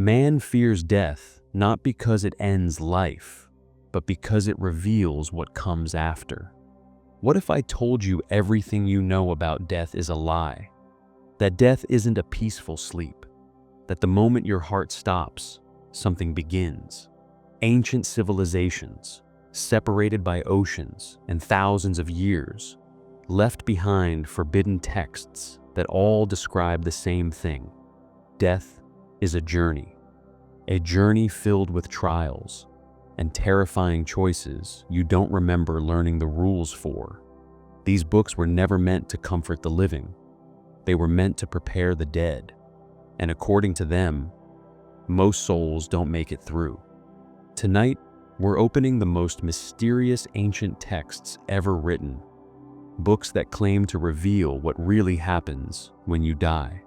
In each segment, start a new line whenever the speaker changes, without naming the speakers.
Man fears death not because it ends life, but because it reveals what comes after. What if I told you everything you know about death is a lie? That death isn't a peaceful sleep, that the moment your heart stops, something begins. Ancient civilizations, separated by oceans and thousands of years, left behind forbidden texts that all describe the same thing. Death is a journey filled with trials and terrifying choices you don't remember learning the rules for. These books were never meant to comfort the living. They were meant to prepare the dead. And according to them, most souls don't make it through. Tonight, we're opening the most mysterious ancient texts ever written, books that claim to reveal what really happens when you die.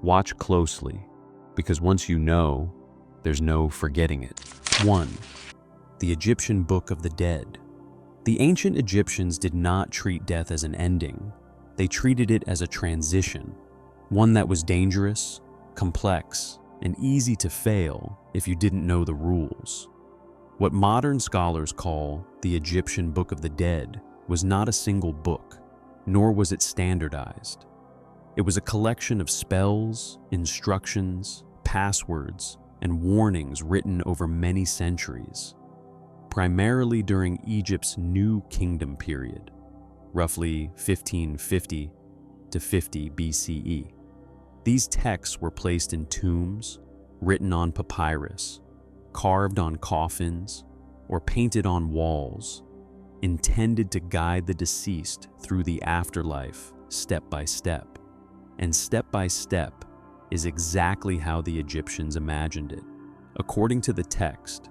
Watch closely, because once you know, there's no forgetting it. 1. The Egyptian Book of the Dead. The ancient Egyptians did not treat death as an ending. They treated it as a transition, one that was dangerous, complex, and easy to fail if you didn't know the rules. What modern scholars call the Egyptian Book of the Dead was not a single book, nor was it standardized. It was a collection of spells, instructions, passwords, and warnings written over many centuries, primarily during Egypt's New Kingdom period, roughly 1550 to 50 BCE. These texts were placed in tombs, written on papyrus, carved on coffins, or painted on walls, intended to guide the deceased through the afterlife step by step. And step by step is exactly how the Egyptians imagined it. According to the text,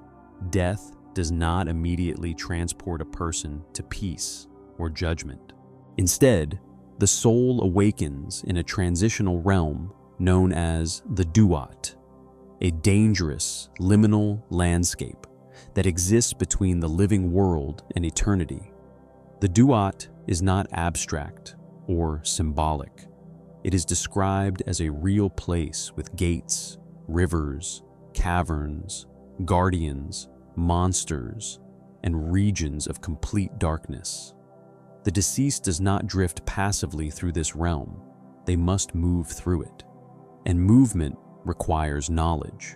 death does not immediately transport a person to peace or judgment. Instead, the soul awakens in a transitional realm known as the Duat, a dangerous, liminal landscape that exists between the living world and eternity. The Duat is not abstract or symbolic. It is described as a real place with gates, rivers, caverns, guardians, monsters, and regions of complete darkness. The deceased does not drift passively through this realm. They must move through it. And movement requires knowledge.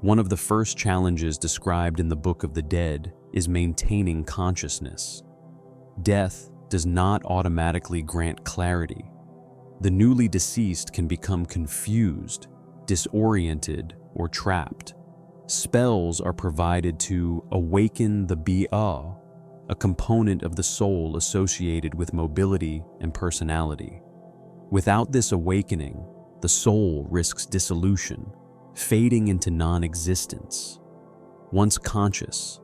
One of the first challenges described in the Book of the Dead is maintaining consciousness. Death does not automatically grant clarity. The newly deceased can become confused, disoriented, or trapped. Spells are provided to awaken the Bi'a, a component of the soul associated with mobility and personality. Without this awakening, the soul risks dissolution, fading into non-existence. Once conscious,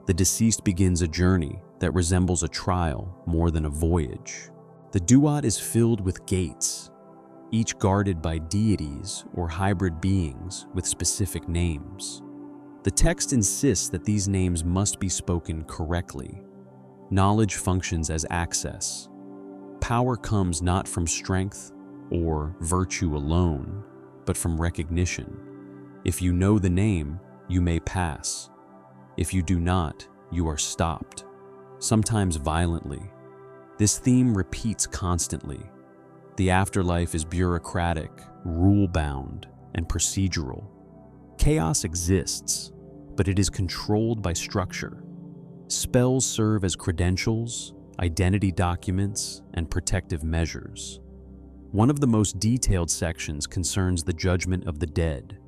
the deceased begins a journey that resembles a trial more than a voyage. The Duat is filled with gates, each guarded by deities or hybrid beings with specific names. The text insists that these names must be spoken correctly. Knowledge functions as access. Power comes not from strength or virtue alone, but from recognition. If you know the name, you may pass. If you do not, you are stopped, sometimes violently. This theme repeats constantly. The afterlife is bureaucratic, rule-bound, and procedural. Chaos exists, but it is controlled by structure. Spells serve as credentials, identity documents, and protective measures. One of the most detailed sections concerns the judgment of the dead,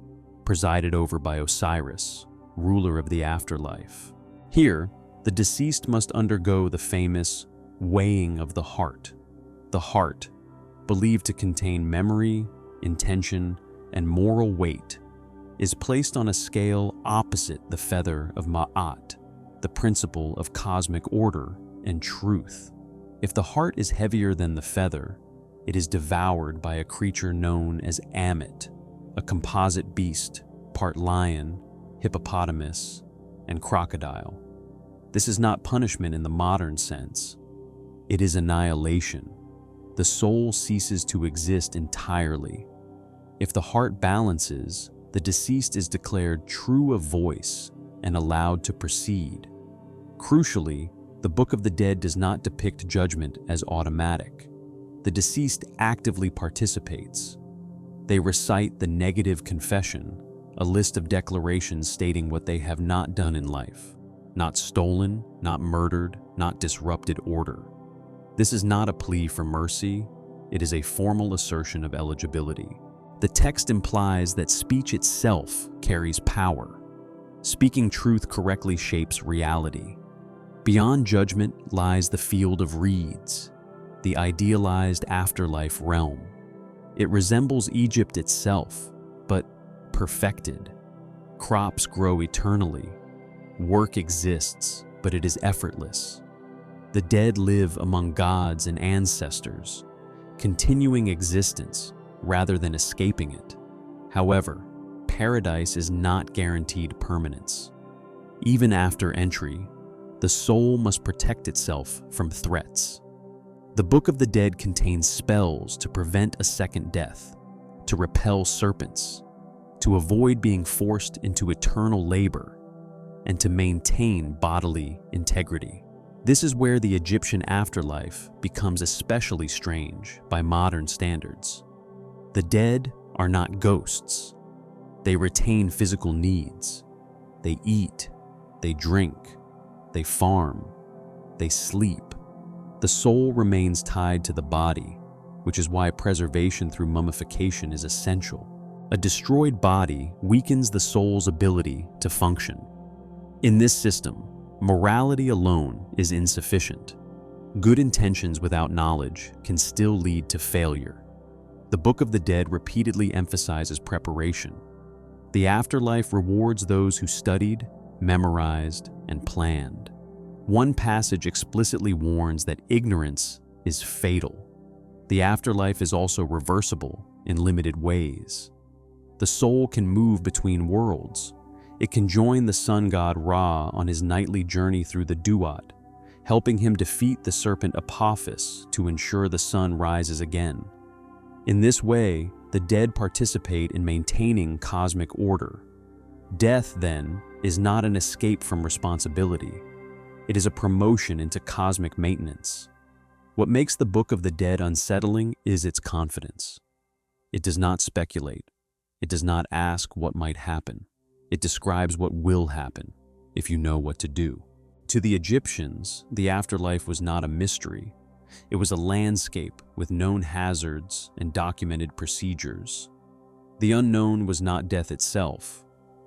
presided over by Osiris, ruler of the afterlife. Here, the deceased must undergo the famous weighing of the heart. The heart, believed to contain memory, intention, and moral weight, is placed on a scale opposite the feather of Ma'at, the principle of cosmic order and truth. If the heart is heavier than the feather, it is devoured by a creature known as Amit, a composite beast, part lion, hippopotamus, and crocodile. This is not punishment in the modern sense. It is annihilation. The soul ceases to exist entirely. If the heart balances, the deceased is declared true of voice and allowed to proceed. Crucially, the Book of the Dead does not depict judgment as automatic. The deceased actively participates. They recite the negative confession, a list of declarations stating what they have not done in life: not stolen, not murdered, not disrupted order. This is not a plea for mercy, it is a formal assertion of eligibility. The text implies that speech itself carries power. Speaking truth correctly shapes reality. Beyond judgment lies the field of reeds, the idealized afterlife realm. It resembles Egypt itself, but perfected. Crops grow eternally. Work exists, but it is effortless. The dead live among gods and ancestors, continuing existence rather than escaping it. However, paradise is not guaranteed permanence. Even after entry, the soul must protect itself from threats. The Book of the Dead contains spells to prevent a second death, to repel serpents, to avoid being forced into eternal labor, and to maintain bodily integrity. This is where the Egyptian afterlife becomes especially strange by modern standards. The dead are not ghosts. They retain physical needs. They eat, they drink, they farm, they sleep. The soul remains tied to the body, which is why preservation through mummification is essential. A destroyed body weakens the soul's ability to function. In this system, morality alone is insufficient. Good intentions without knowledge can still lead to failure. The Book of the Dead repeatedly emphasizes preparation. The afterlife rewards those who studied, memorized, and planned. One passage explicitly warns that ignorance is fatal. The afterlife is also reversible in limited ways. The soul can move between worlds. It can join the sun god Ra on his nightly journey through the Duat, helping him defeat the serpent Apophis to ensure the sun rises again. In this way, the dead participate in maintaining cosmic order. Death, then, is not an escape from responsibility. It is a promotion into cosmic maintenance. What makes the Book of the Dead unsettling is its confidence. It does not speculate. It does not ask what might happen. It describes what will happen, if you know what to do. To the Egyptians, the afterlife was not a mystery. It was a landscape with known hazards and documented procedures. The unknown was not death itself,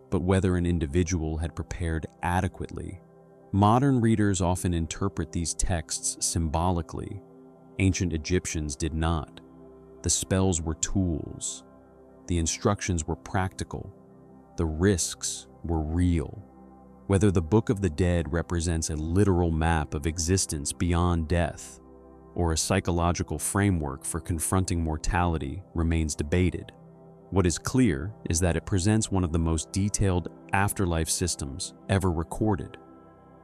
but whether an individual had prepared adequately. Modern readers often interpret these texts symbolically. Ancient Egyptians did not. The spells were tools. The instructions were practical. The risks were real. Whether the Book of the Dead represents a literal map of existence beyond death or a psychological framework for confronting mortality remains debated. What is clear is that it presents one of the most detailed afterlife systems ever recorded,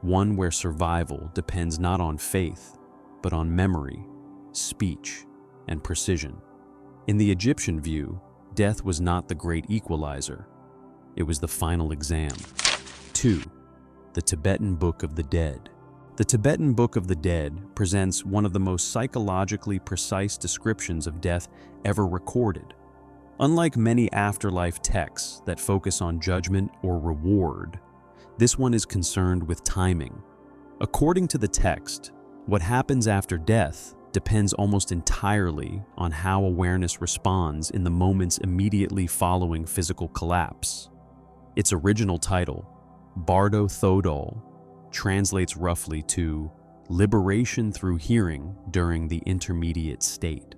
one where survival depends not on faith, but on memory, speech, and precision. In the Egyptian view, death was not the great equalizer. It was the final exam. 2. The Tibetan Book of the Dead. The Tibetan Book of the Dead presents one of the most psychologically precise descriptions of death ever recorded. Unlike many afterlife texts that focus on judgment or reward, this one is concerned with timing. According to the text, what happens after death depends almost entirely on how awareness responds in the moments immediately following physical collapse. Its original title, Bardo Thodol, translates roughly to Liberation Through Hearing During the Intermediate State.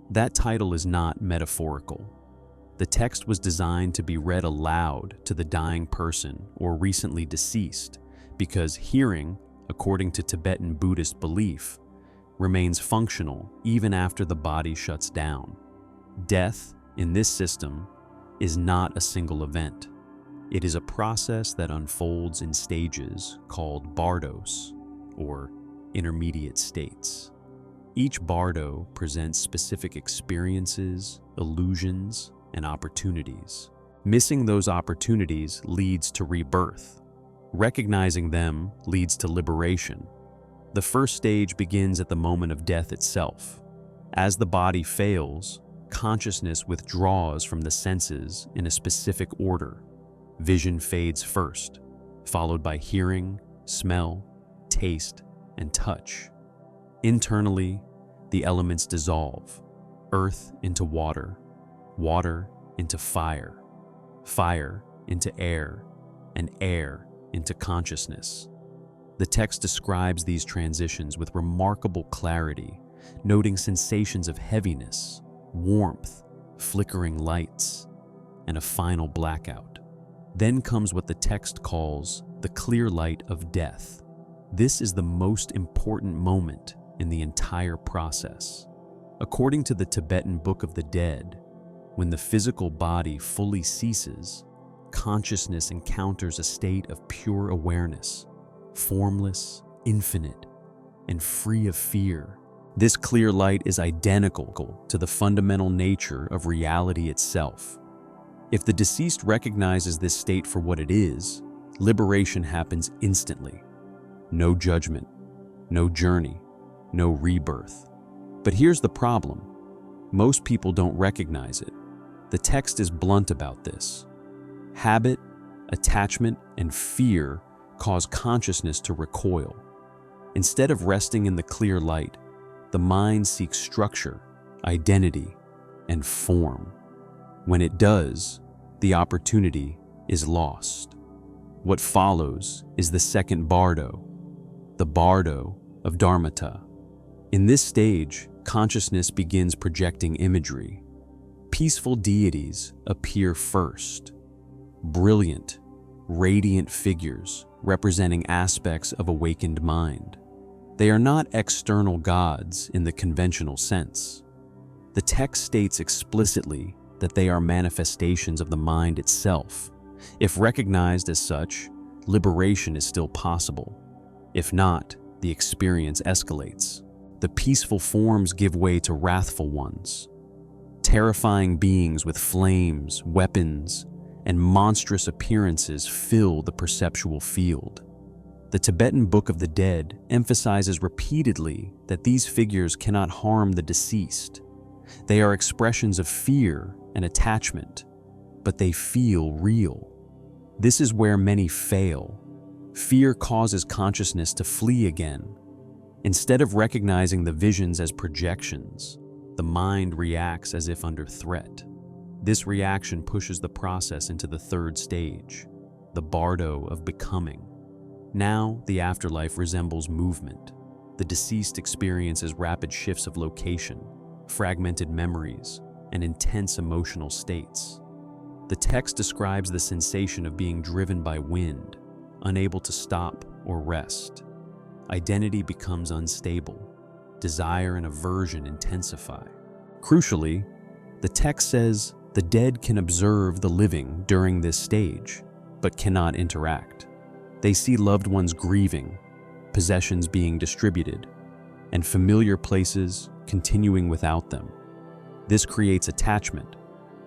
That title is not metaphorical. The text was designed to be read aloud to the dying person or recently deceased because hearing, according to Tibetan Buddhist belief, remains functional even after the body shuts down. Death, in this system, is not a single event. It is a process that unfolds in stages called bardos, or intermediate states. Each bardo presents specific experiences, illusions, and opportunities. Missing those opportunities leads to rebirth. Recognizing them leads to liberation. The first stage begins at the moment of death itself. As the body fails, consciousness withdraws from the senses in a specific order. Vision fades first, followed by hearing, smell, taste, and touch. Internally, the elements dissolve: earth into water, water into fire, fire into air, and air into consciousness. The text describes these transitions with remarkable clarity, noting sensations of heaviness, warmth, flickering lights, and a final blackout. Then comes what the text calls the clear light of death. This is the most important moment in the entire process. According to the Tibetan Book of the Dead, when the physical body fully ceases, consciousness encounters a state of pure awareness, formless, infinite, and free of fear. This clear light is identical to the fundamental nature of reality itself. If the deceased recognizes this state for what it is, liberation happens instantly. No judgment, no journey, no rebirth. But here's the problem. Most people don't recognize it. The text is blunt about this. Habit, attachment, and fear cause consciousness to recoil. Instead of resting in the clear light, the mind seeks structure, identity, and form. When it does, the opportunity is lost. What follows is the second bardo, the bardo of Dharmata. In this stage, consciousness begins projecting imagery. Peaceful deities appear first. Brilliant, radiant figures representing aspects of awakened mind. They are not external gods in the conventional sense. The text states explicitly that they are manifestations of the mind itself. If recognized as such, liberation is still possible. If not, the experience escalates. The peaceful forms give way to wrathful ones. Terrifying beings with flames, weapons, and monstrous appearances fill the perceptual field. The Tibetan Book of the Dead emphasizes repeatedly that these figures cannot harm the deceased. They are expressions of fear and attachment, but they feel real. This is where many fail. Fear causes consciousness to flee again. Instead of recognizing the visions as projections, the mind reacts as if under threat. This reaction pushes the process into the third stage, the bardo of becoming. Now, the afterlife resembles movement. The deceased experiences rapid shifts of location, fragmented memories, and intense emotional states. The text describes the sensation of being driven by wind, unable to stop or rest. Identity becomes unstable. Desire and aversion intensify. Crucially, the text says the dead can observe the living during this stage, but cannot interact. They see loved ones grieving, possessions being distributed, and familiar places continuing without them. This creates attachment,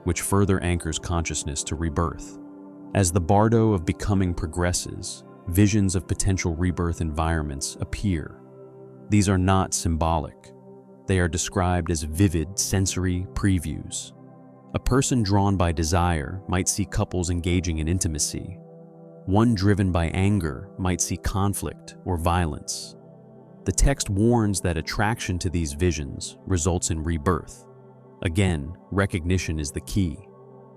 which further anchors consciousness to rebirth. As the bardo of becoming progresses, visions of potential rebirth environments appear. These are not symbolic. They are described as vivid sensory previews. A person drawn by desire might see couples engaging in intimacy. One driven by anger might see conflict or violence. The text warns that attraction to these visions results in rebirth. Again, recognition is the key.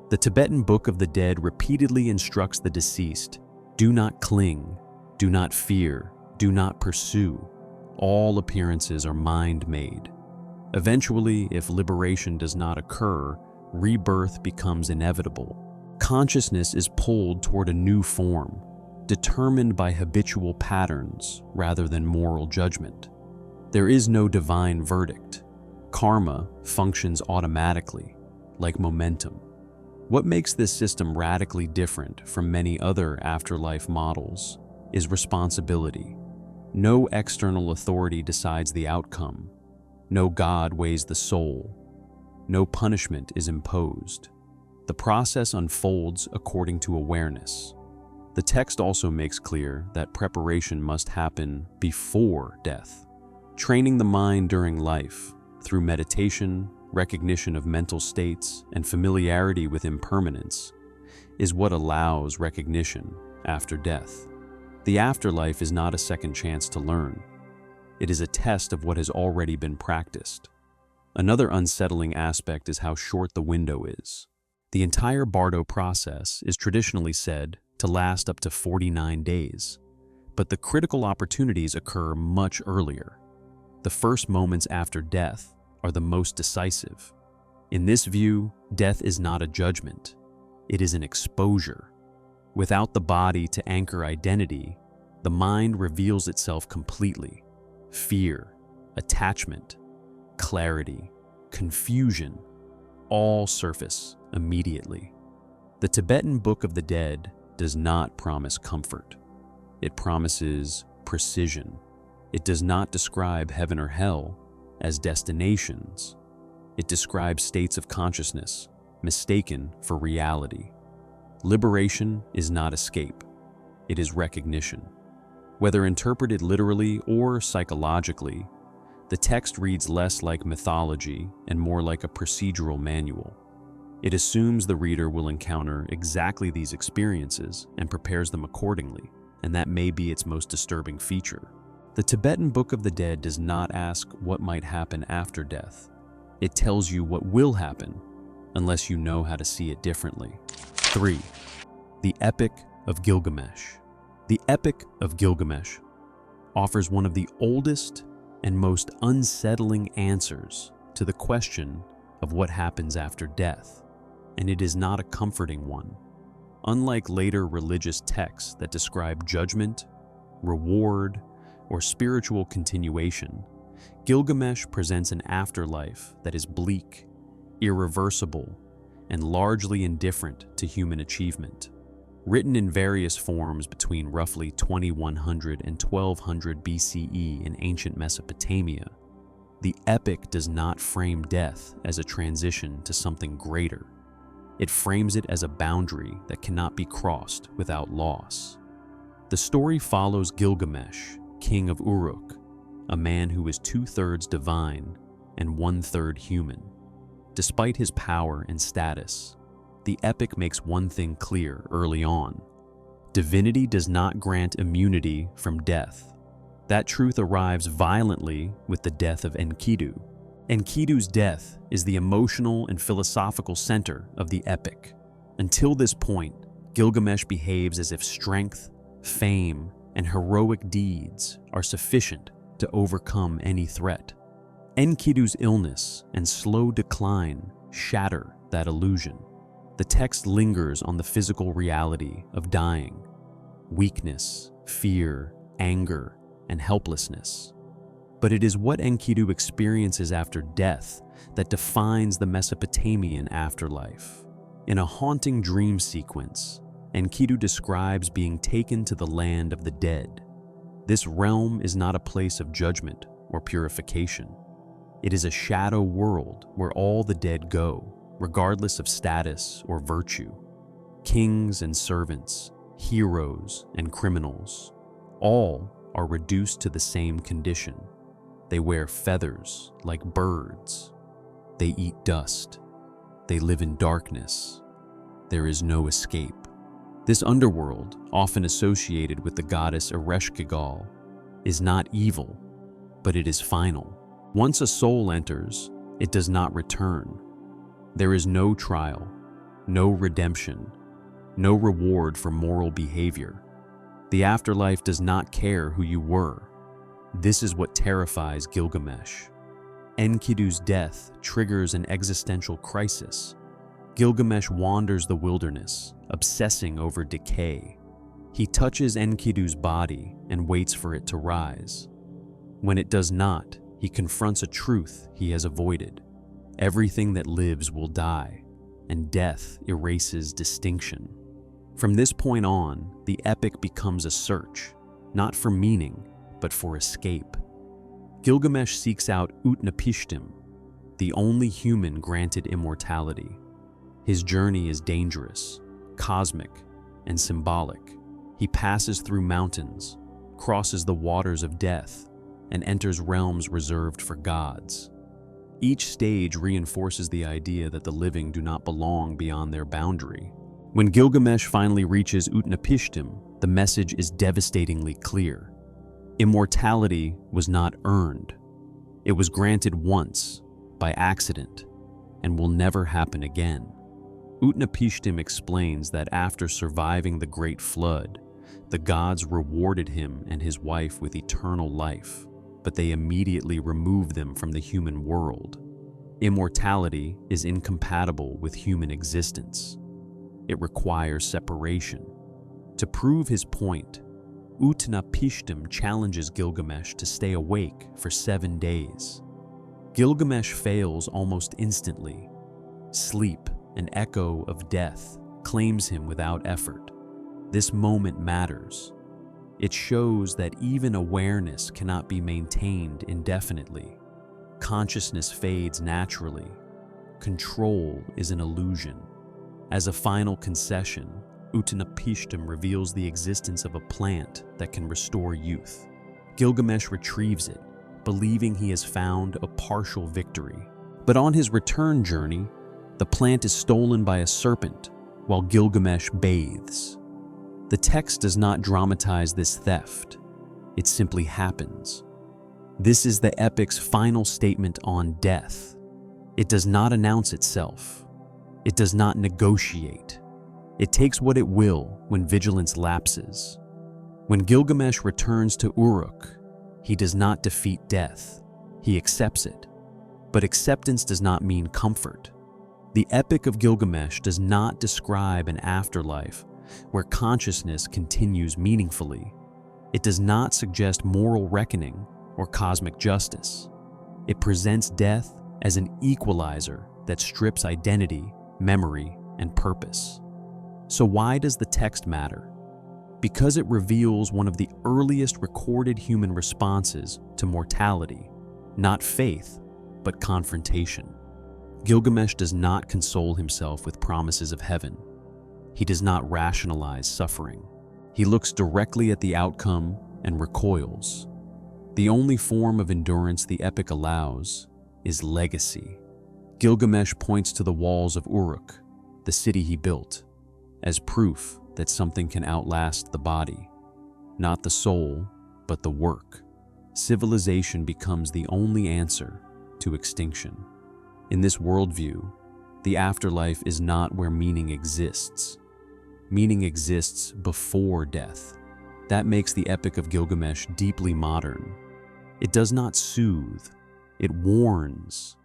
The Tibetan Book of the Dead repeatedly instructs the deceased, do not cling, do not fear, do not pursue. All appearances are mind-made. Eventually, if liberation does not occur, rebirth becomes inevitable. Consciousness is pulled toward a new form, determined by habitual patterns rather than moral judgment. There is no divine verdict. Karma functions automatically, like momentum. What makes this system radically different from many other afterlife models is responsibility. No external authority decides the outcome. No God weighs the soul. No punishment is imposed. The process unfolds according to awareness. The text also makes clear that preparation must happen before death. Training the mind during life, through meditation, recognition of mental states, and familiarity with impermanence, is what allows recognition after death. The afterlife is not a second chance to learn. It is a test of what has already been practiced. Another unsettling aspect is how short the window is. The entire bardo process is traditionally said to last up to 49 days, but the critical opportunities occur much earlier. The first moments after death are the most decisive. In this view, death is not a judgment. It is an exposure. Without the body to anchor identity, the mind reveals itself completely. Fear, attachment, clarity, confusion, all surface immediately. The Tibetan Book of the Dead does not promise comfort. It promises precision. It does not describe heaven or hell as destinations. It describes states of consciousness mistaken for reality. Liberation is not escape. It is recognition. Whether interpreted literally or psychologically, the text reads less like mythology and more like a procedural manual. It assumes the reader will encounter exactly these experiences and prepares them accordingly, and that may be its most disturbing feature. The Tibetan Book of the Dead does not ask what might happen after death. It tells you what will happen, unless you know how to see it differently. 3. The Epic of Gilgamesh. The Epic of Gilgamesh offers one of the oldest and most unsettling answers to the question of what happens after death, and it is not a comforting one. Unlike later religious texts that describe judgment, reward, or spiritual continuation, Gilgamesh presents an afterlife that is bleak, irreversible, and largely indifferent to human achievement. Written in various forms between roughly 2100 and 1200 BCE in ancient Mesopotamia, the epic does not frame death as a transition to something greater. It frames it as a boundary that cannot be crossed without loss. The story follows Gilgamesh, king of Uruk, a man who is 2/3 divine and 1/3 human. Despite his power and status, the epic makes one thing clear early on. Divinity does not grant immunity from death. That truth arrives violently with the death of Enkidu. Enkidu's death is the emotional and philosophical center of the epic. Until this point, Gilgamesh behaves as if strength, fame, and heroic deeds are sufficient to overcome any threat. Enkidu's illness and slow decline shatter that illusion. The text lingers on the physical reality of dying, weakness, fear, anger, and helplessness. But it is what Enkidu experiences after death that defines the Mesopotamian afterlife. In a haunting dream sequence, Enkidu describes being taken to the land of the dead. This realm is not a place of judgment or purification. It is a shadow world where all the dead go, regardless of status or virtue. Kings and servants, heroes and criminals, all are reduced to the same condition. They wear feathers like birds. They eat dust. They live in darkness. There is no escape. This underworld, often associated with the goddess Ereshkigal, is not evil, but it is final. Once a soul enters, it does not return. There is no trial, no redemption, no reward for moral behavior. The afterlife does not care who you were. This is what terrifies Gilgamesh. Enkidu's death triggers an existential crisis. Gilgamesh wanders the wilderness, obsessing over decay. He touches Enkidu's body and waits for it to rise. When it does not, he confronts a truth he has avoided. Everything that lives will die, and death erases distinction. From this point on, the epic becomes a search, not for meaning, but for escape. Gilgamesh seeks out Utnapishtim, the only human granted immortality. His journey is dangerous, cosmic, and symbolic. He passes through mountains, crosses the waters of death, and enters realms reserved for gods. Each stage reinforces the idea that the living do not belong beyond their boundary. When Gilgamesh finally reaches Utnapishtim, the message is devastatingly clear. Immortality was not earned. It was granted once, by accident, and will never happen again. Utnapishtim explains that after surviving the Great Flood, the gods rewarded him and his wife with eternal life, but they immediately removed them from the human world. Immortality is incompatible with human existence. It requires separation. To prove his point, Utnapishtim challenges Gilgamesh to stay awake for 7 days. Gilgamesh fails almost instantly. Sleep, an echo of death, claims him without effort. This moment matters. It shows that even awareness cannot be maintained indefinitely. Consciousness fades naturally. Control is an illusion. As a final concession, Utnapishtim reveals the existence of a plant that can restore youth. Gilgamesh retrieves it, believing he has found a partial victory. But on his return journey, the plant is stolen by a serpent while Gilgamesh bathes. The text does not dramatize this theft. It simply happens. This is the epic's final statement on death. It does not announce itself. It does not negotiate. It takes what it will when vigilance lapses. When Gilgamesh returns to Uruk, he does not defeat death. He accepts it. But acceptance does not mean comfort. The Epic of Gilgamesh does not describe an afterlife where consciousness continues meaningfully. It does not suggest moral reckoning or cosmic justice. It presents death as an equalizer that strips identity, memory, and purpose. So why does the text matter? Because it reveals one of the earliest recorded human responses to mortality, not faith, but confrontation. Gilgamesh does not console himself with promises of heaven. He does not rationalize suffering. He looks directly at the outcome and recoils. The only form of endurance the epic allows is legacy. Gilgamesh points to the walls of Uruk, the city he built, as proof that something can outlast the body, not the soul, but the work. Civilization becomes the only answer to extinction. In this worldview, the afterlife is not where meaning exists. Meaning exists before death. That makes the Epic of Gilgamesh deeply modern. It does not soothe, it warns.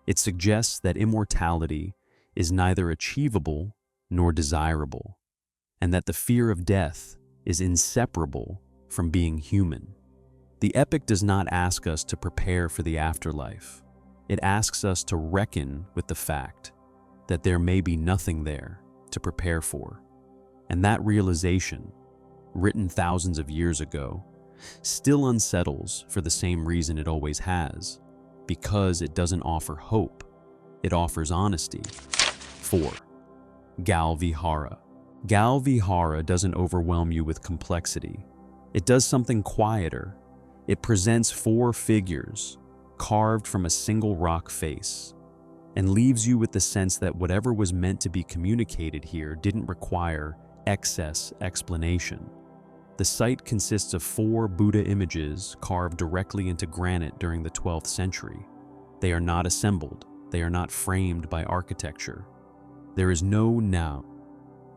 It suggests that immortality is neither achievable nor desirable, and that the fear of death is inseparable from being human. The Epic does not ask us to prepare for the afterlife. It asks us to reckon with the fact that there may be nothing there to prepare for. And that realization, written thousands of years ago, still unsettles for the same reason it always has, because it doesn't offer hope, it offers honesty. 4. Gal Vihara. Gal Vihara doesn't overwhelm you with complexity. It does something quieter. It presents 4 figures, carved from a single rock face, and leaves you with the sense that whatever was meant to be communicated here didn't require excess explanation. The site consists of 4 Buddha images carved directly into granite during the 12th century. They are not assembled. They are not framed by architecture. There is no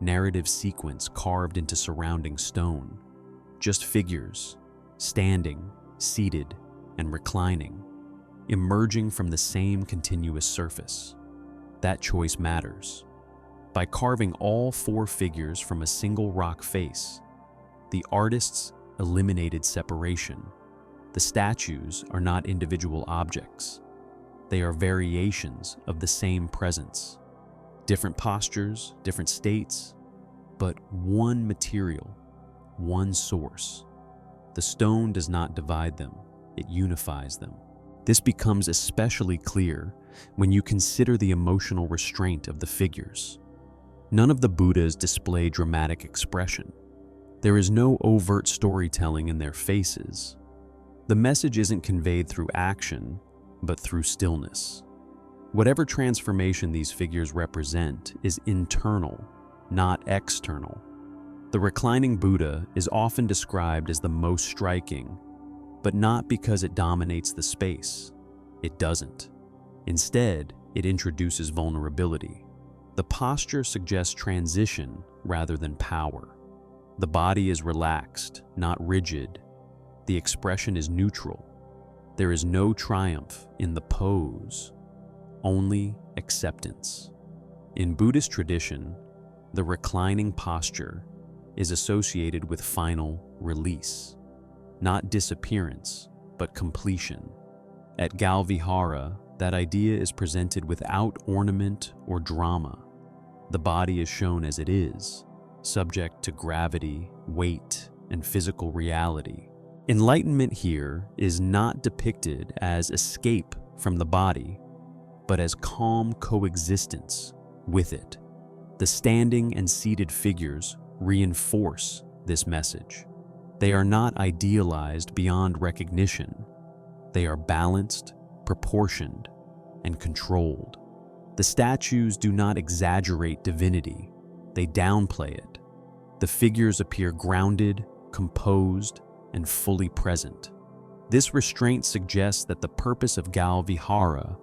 narrative sequence carved into surrounding stone. Just figures, standing, seated, and reclining, emerging from the same continuous surface. That choice matters. By carving all 4 figures from a single rock face, the artists eliminated separation. The statues are not individual objects. They are variations of the same presence. Different postures, different states, but one material, one source. The stone does not divide them, it unifies them. This becomes especially clear when you consider the emotional restraint of the figures. None of the Buddhas display dramatic expression. There is no overt storytelling in their faces. The message isn't conveyed through action, but through stillness. Whatever transformation these figures represent is internal, not external. The reclining Buddha is often described as the most striking, but not because it dominates the space. It doesn't. Instead, it introduces vulnerability. The posture suggests transition rather than power. The body is relaxed, not rigid. The expression is neutral. There is no triumph in the pose, only acceptance. In Buddhist tradition, the reclining posture is associated with final release, not disappearance, but completion. At Vihara, that idea is presented without ornament or drama. The body is shown as it is, subject to gravity, weight, and physical reality. Enlightenment here is not depicted as escape from the body, but as calm coexistence with it. The standing and seated figures reinforce this message. They are not idealized beyond recognition. They are balanced, proportioned, and controlled. The statues do not exaggerate divinity. They downplay it. The figures appear grounded, composed, and fully present. This restraint suggests that the purpose of Vihara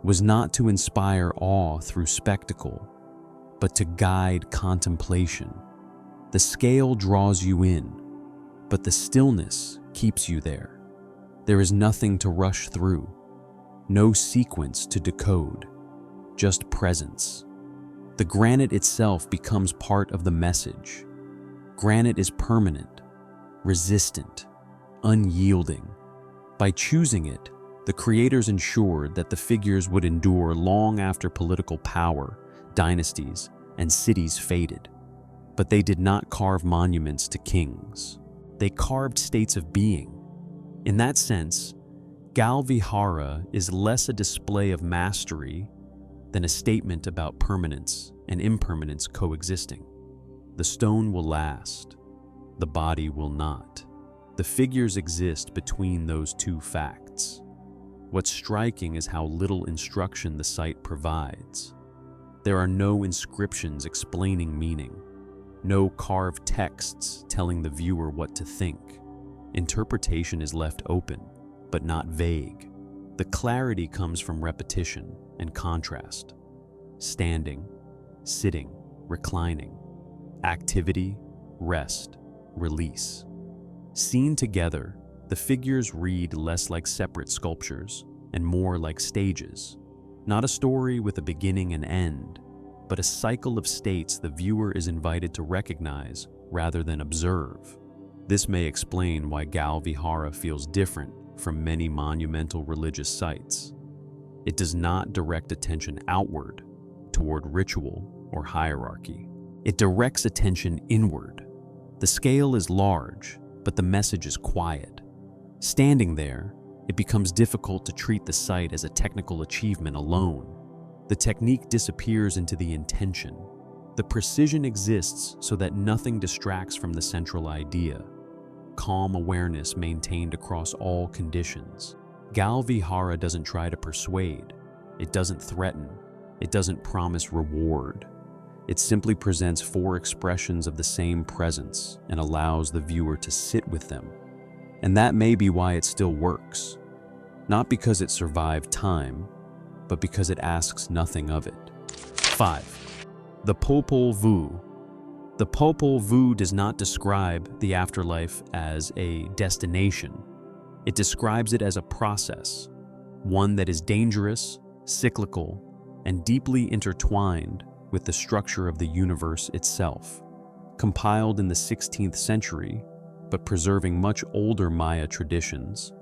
was not to inspire awe through spectacle, but to guide contemplation. The scale draws you in, but the stillness keeps you there. There is nothing to rush through, no sequence to decode, just presence. The granite itself becomes part of the message. Granite is permanent, resistant, unyielding. By choosing it, the creators ensured that the figures would endure long after political power, dynasties, and cities faded. But they did not carve monuments to kings. They carved states of being. In that sense, Vihara is less a display of mastery than a statement about permanence and impermanence coexisting. The stone will last, the body will not. The figures exist between those two facts. What's striking is how little instruction the site provides. There are no inscriptions explaining meaning, no carved texts telling the viewer what to think. Interpretation is left open, but not vague. The clarity comes from repetition and contrast. Standing, sitting, reclining. Activity, rest, release. Seen together, the figures read less like separate sculptures and more like stages. Not a story with a beginning and end, but a cycle of states the viewer is invited to recognize rather than observe. This may explain why Vihara feels different from many monumental religious sites. It does not direct attention outward toward ritual or hierarchy. It directs attention inward. The scale is large, but the message is quiet. Standing there, it becomes difficult to treat the site as a technical achievement alone. The technique disappears into the intention. The precision exists so that nothing distracts from the central idea. Calm awareness maintained across all conditions. Vihara doesn't try to persuade. It doesn't threaten. It doesn't promise reward. It simply presents four expressions of the same presence and allows the viewer to sit with them. And that may be why it still works. Not because it survived time, but because it asks nothing of it. 5. The Popol Vuh. The Popol Vuh does not describe the afterlife as a destination. It describes it as a process, one that is dangerous, cyclical, and deeply intertwined with the structure of the universe itself. Compiled in the 16th century, but preserving much older Maya traditions,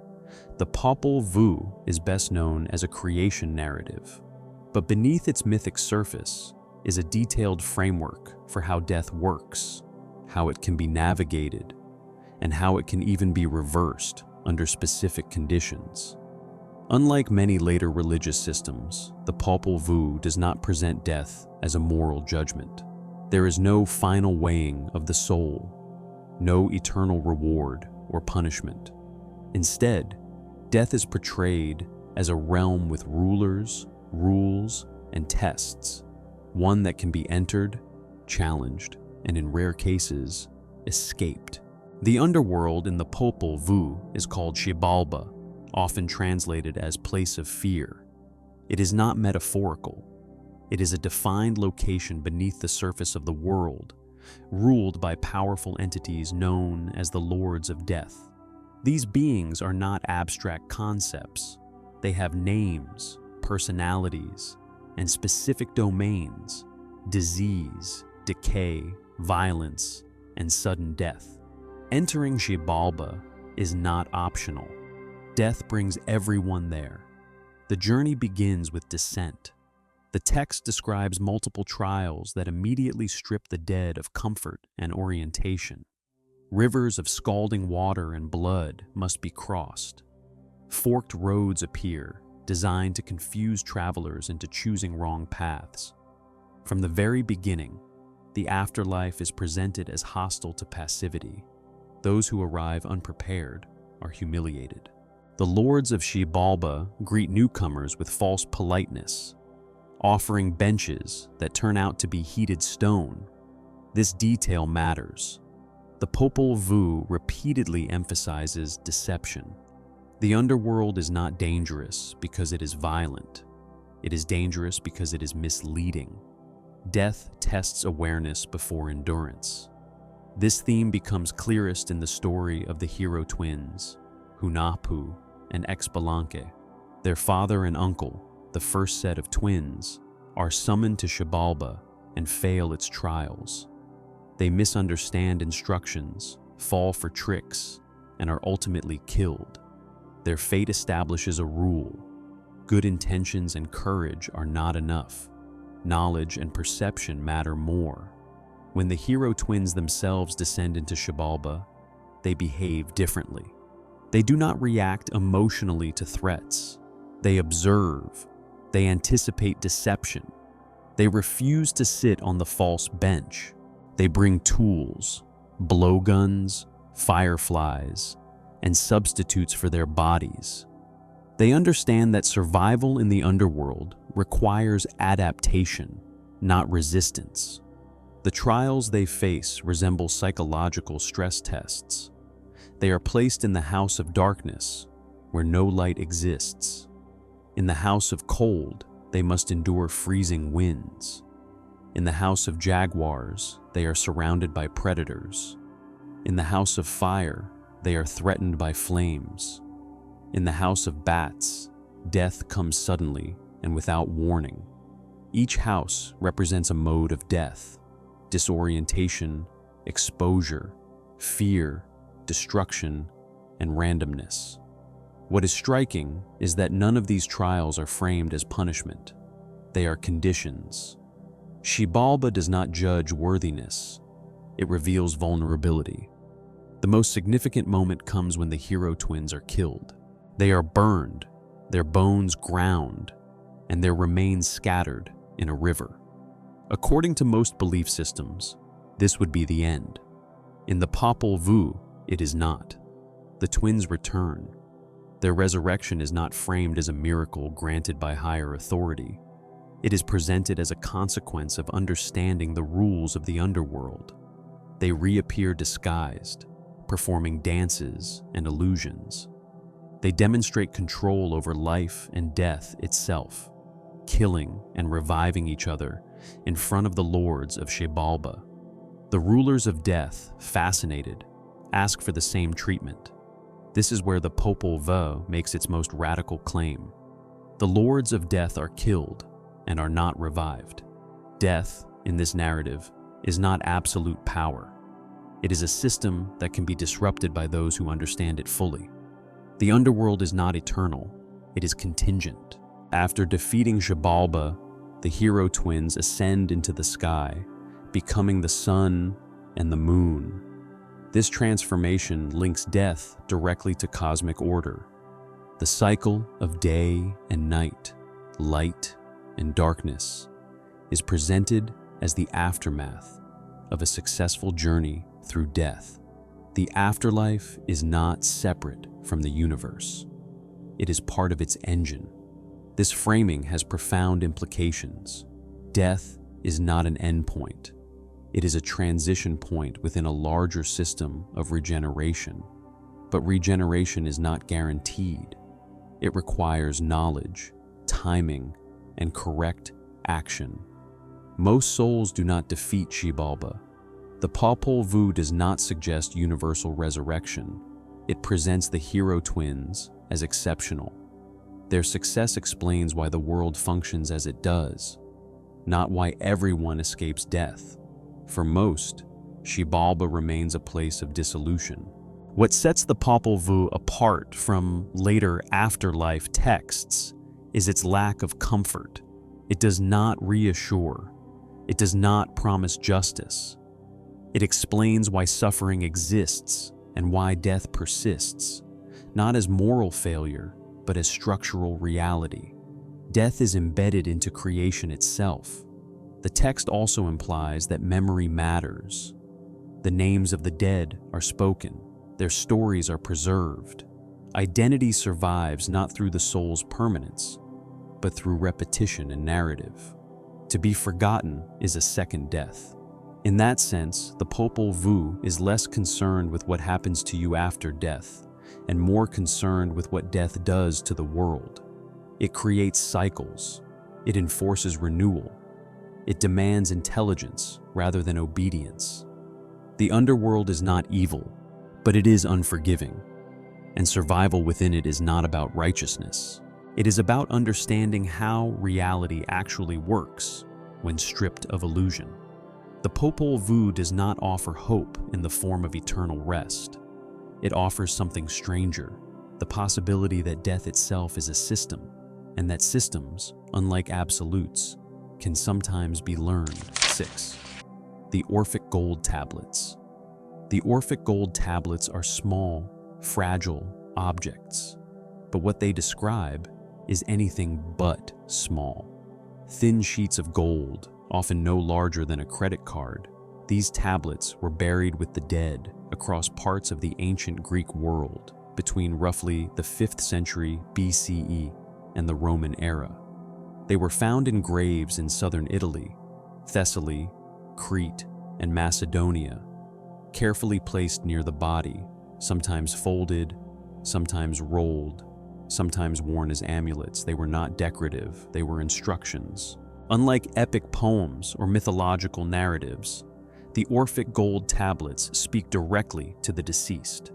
the Popol Vuh is best known as a creation narrative. But beneath its mythic surface is a detailed framework for how death works, how it can be navigated, and how it can even be reversed under specific conditions. Unlike many later religious systems, the Popol Vuh does not present death as a moral judgment. There is no final weighing of the soul, no eternal reward or punishment. Instead, death is portrayed as a realm with rulers, rules, and tests, one that can be entered, challenged, and in rare cases, escaped. The underworld in the Popol Vuh is called Xibalba, often translated as place of fear. It is not metaphorical. It is a defined location beneath the surface of the world, ruled by powerful entities known as the Lords of Death. These beings are not abstract concepts. They have names, personalities, and specific domains: disease, decay, violence, and sudden death. Entering Xibalba is not optional. Death brings everyone there. The journey begins with descent. The text describes multiple trials that immediately strip the dead of comfort and orientation. Rivers of scalding water and blood must be crossed. Forked roads appear, designed to confuse travelers into choosing wrong paths. From the very beginning, the afterlife is presented as hostile to passivity. Those who arrive unprepared are humiliated. The Lords of Xibalba greet newcomers with false politeness, offering benches that turn out to be heated stone. This detail matters. The Popol Vuh repeatedly emphasizes deception. The underworld is not dangerous because it is violent. It is dangerous because it is misleading. Death tests awareness before endurance. This theme becomes clearest in the story of the hero twins, Hunahpu and Xbalanque. Their father and uncle, the first set of twins, are summoned to Xibalba and fail its trials. They misunderstand instructions, fall for tricks, and are ultimately killed. Their fate establishes a rule: good intentions and courage are not enough. Knowledge and perception matter more. When the hero twins themselves descend into Xibalba, they behave differently. They do not react emotionally to threats. They observe. They anticipate deception. They refuse to sit on the false bench. They bring tools, blowguns, fireflies, and substitutes for their bodies. They understand that survival in the underworld requires adaptation, not resistance. The trials they face resemble psychological stress tests. They are placed in the house of darkness, where no light exists. In the house of cold, they must endure freezing winds. In the house of jaguars, they are surrounded by predators. In the house of fire, they are threatened by flames. In the house of bats, death comes suddenly and without warning. Each house represents a mode of death: disorientation, exposure, fear, destruction, and randomness. What is striking is that none of these trials are framed as punishment. They are conditions. Xibalba does not judge worthiness. It reveals vulnerability. The most significant moment comes when the hero twins are killed. They are burned, their bones ground, and their remains scattered in a river. According to most belief systems, this would be the end. In the Popol Vuh, it is not. The twins return. Their resurrection is not framed as a miracle granted by higher authority. It is presented as a consequence of understanding the rules of the underworld. They reappear disguised, performing dances and illusions. They demonstrate control over life and death itself, killing and reviving each other in front of the lords of Xibalba. The rulers of death, fascinated, ask for the same treatment. This is where the Popol Vuh makes its most radical claim. The lords of death are killed and are not revived. Death, in this narrative, is not absolute power. It is a system that can be disrupted by those who understand it fully. The underworld is not eternal, it is contingent. After defeating Xibalba, the hero twins ascend into the sky, becoming the sun and the moon. This transformation links death directly to cosmic order. The cycle of day and night, light and darkness, is presented as the aftermath of a successful journey through death. The afterlife is not separate from the universe. It is part of its engine. This framing has profound implications. Death is not an endpoint. It is a transition point within a larger system of regeneration. But regeneration is not guaranteed. It requires knowledge, timing, and correct action. Most souls do not defeat Xibalba. The Popol Vuh does not suggest universal resurrection. It presents the hero twins as exceptional. Their success explains why the world functions as it does, not why everyone escapes death. For most, Xibalba remains a place of dissolution. What sets the Popol Vuh apart from later afterlife texts is its lack of comfort. It does not reassure. It does not promise justice. It explains why suffering exists and why death persists, not as moral failure, but as structural reality. Death is embedded into creation itself. The text also implies that memory matters. The names of the dead are spoken. Their stories are preserved. Identity survives not through the soul's permanence, but through repetition and narrative. To be forgotten is a second death. In that sense, the Popol Vuh is less concerned with what happens to you after death, and more concerned with what death does to the world. It creates cycles. It enforces renewal. It demands intelligence rather than obedience. The underworld is not evil, but it is unforgiving, and survival within it is not about righteousness. It is about understanding how reality actually works when stripped of illusion. The Popol Vuh does not offer hope in the form of eternal rest. It offers something stranger, the possibility that death itself is a system, and that systems, unlike absolutes, can sometimes be learned. 6. The Orphic Gold Tablets. The Orphic Gold Tablets are small, fragile objects, but what they describe is anything but small. Thin sheets of gold, often no larger than a credit card, these tablets were buried with the dead across parts of the ancient Greek world between roughly the 5th century BCE and the Roman era. They were found in graves in southern Italy, Thessaly, Crete, and Macedonia, carefully placed near the body, sometimes folded, sometimes rolled, sometimes worn as amulets. They were not decorative, they were instructions. Unlike epic poems or mythological narratives, the Orphic gold tablets speak directly to the deceased.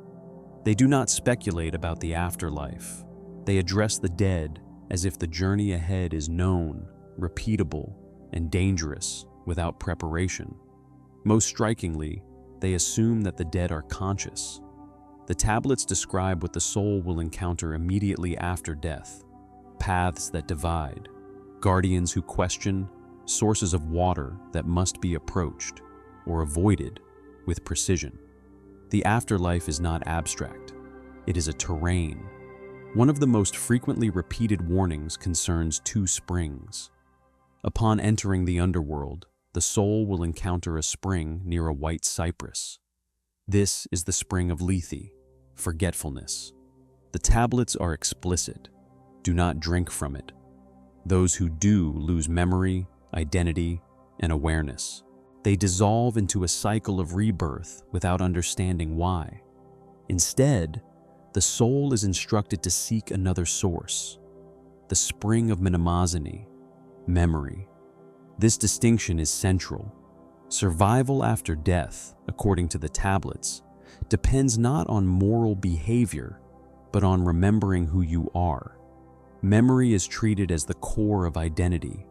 They do not speculate about the afterlife. They address the dead as if the journey ahead is known, repeatable, and dangerous without preparation. Most strikingly, they assume that the dead are conscious. The tablets describe what the soul will encounter immediately after death: paths that divide, guardians who question, sources of water that must be approached or avoided with precision. The afterlife is not abstract. It is a terrain. One of the most frequently repeated warnings concerns 2 springs. Upon entering the underworld, the soul will encounter a spring near a white cypress. This is the spring of Lethe, forgetfulness. The tablets are explicit. Do not drink from it. Those who do lose memory, identity, and awareness. They dissolve into a cycle of rebirth without understanding why. Instead, the soul is instructed to seek another source, the spring of Mnemosyne, memory. This distinction is central. Survival after death, according to the tablets, depends not on moral behavior, but on remembering who you are. Memory is treated as the core of identity.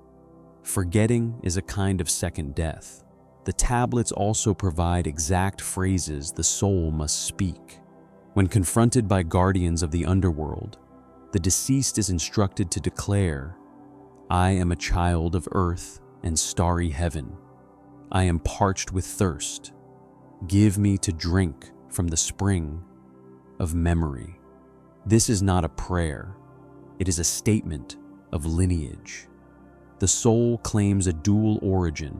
Forgetting is a kind of second death. The tablets also provide exact phrases the soul must speak. When confronted by guardians of the underworld, the deceased is instructed to declare, "I am a child of earth and starry heaven. I am parched with thirst. Give me to drink from the spring of memory." This is not a prayer. It is a statement of lineage. The soul claims a dual origin,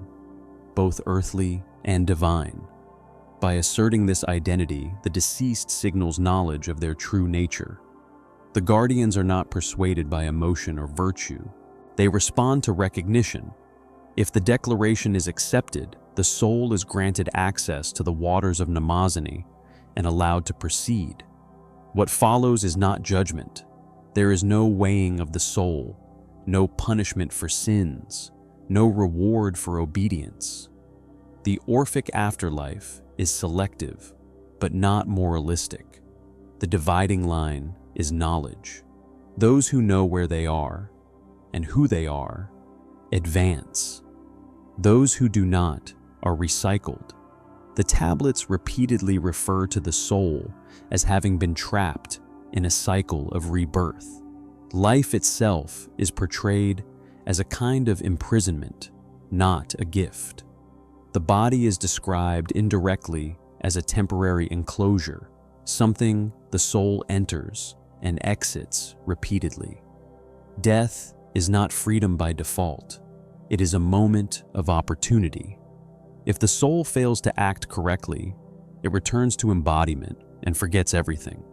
both earthly and divine. By asserting this identity, the deceased signals knowledge of their true nature. The guardians are not persuaded by emotion or virtue. They respond to recognition. If the declaration is accepted, the soul is granted access to the waters of Namazani and allowed to proceed. What follows is not judgment. There is no weighing of the soul, no punishment for sins, no reward for obedience. The Orphic afterlife is selective, but not moralistic. The dividing line is knowledge. Those who know where they are and who they are advance. Those who do not are recycled. The tablets repeatedly refer to the soul as having been trapped in a cycle of rebirth. Life itself is portrayed as a kind of imprisonment, not a gift. The body is described indirectly as a temporary enclosure, something the soul enters and exits repeatedly. Death is not freedom by default. It is a moment of opportunity. If the soul fails to act correctly, it returns to embodiment and forgets everything.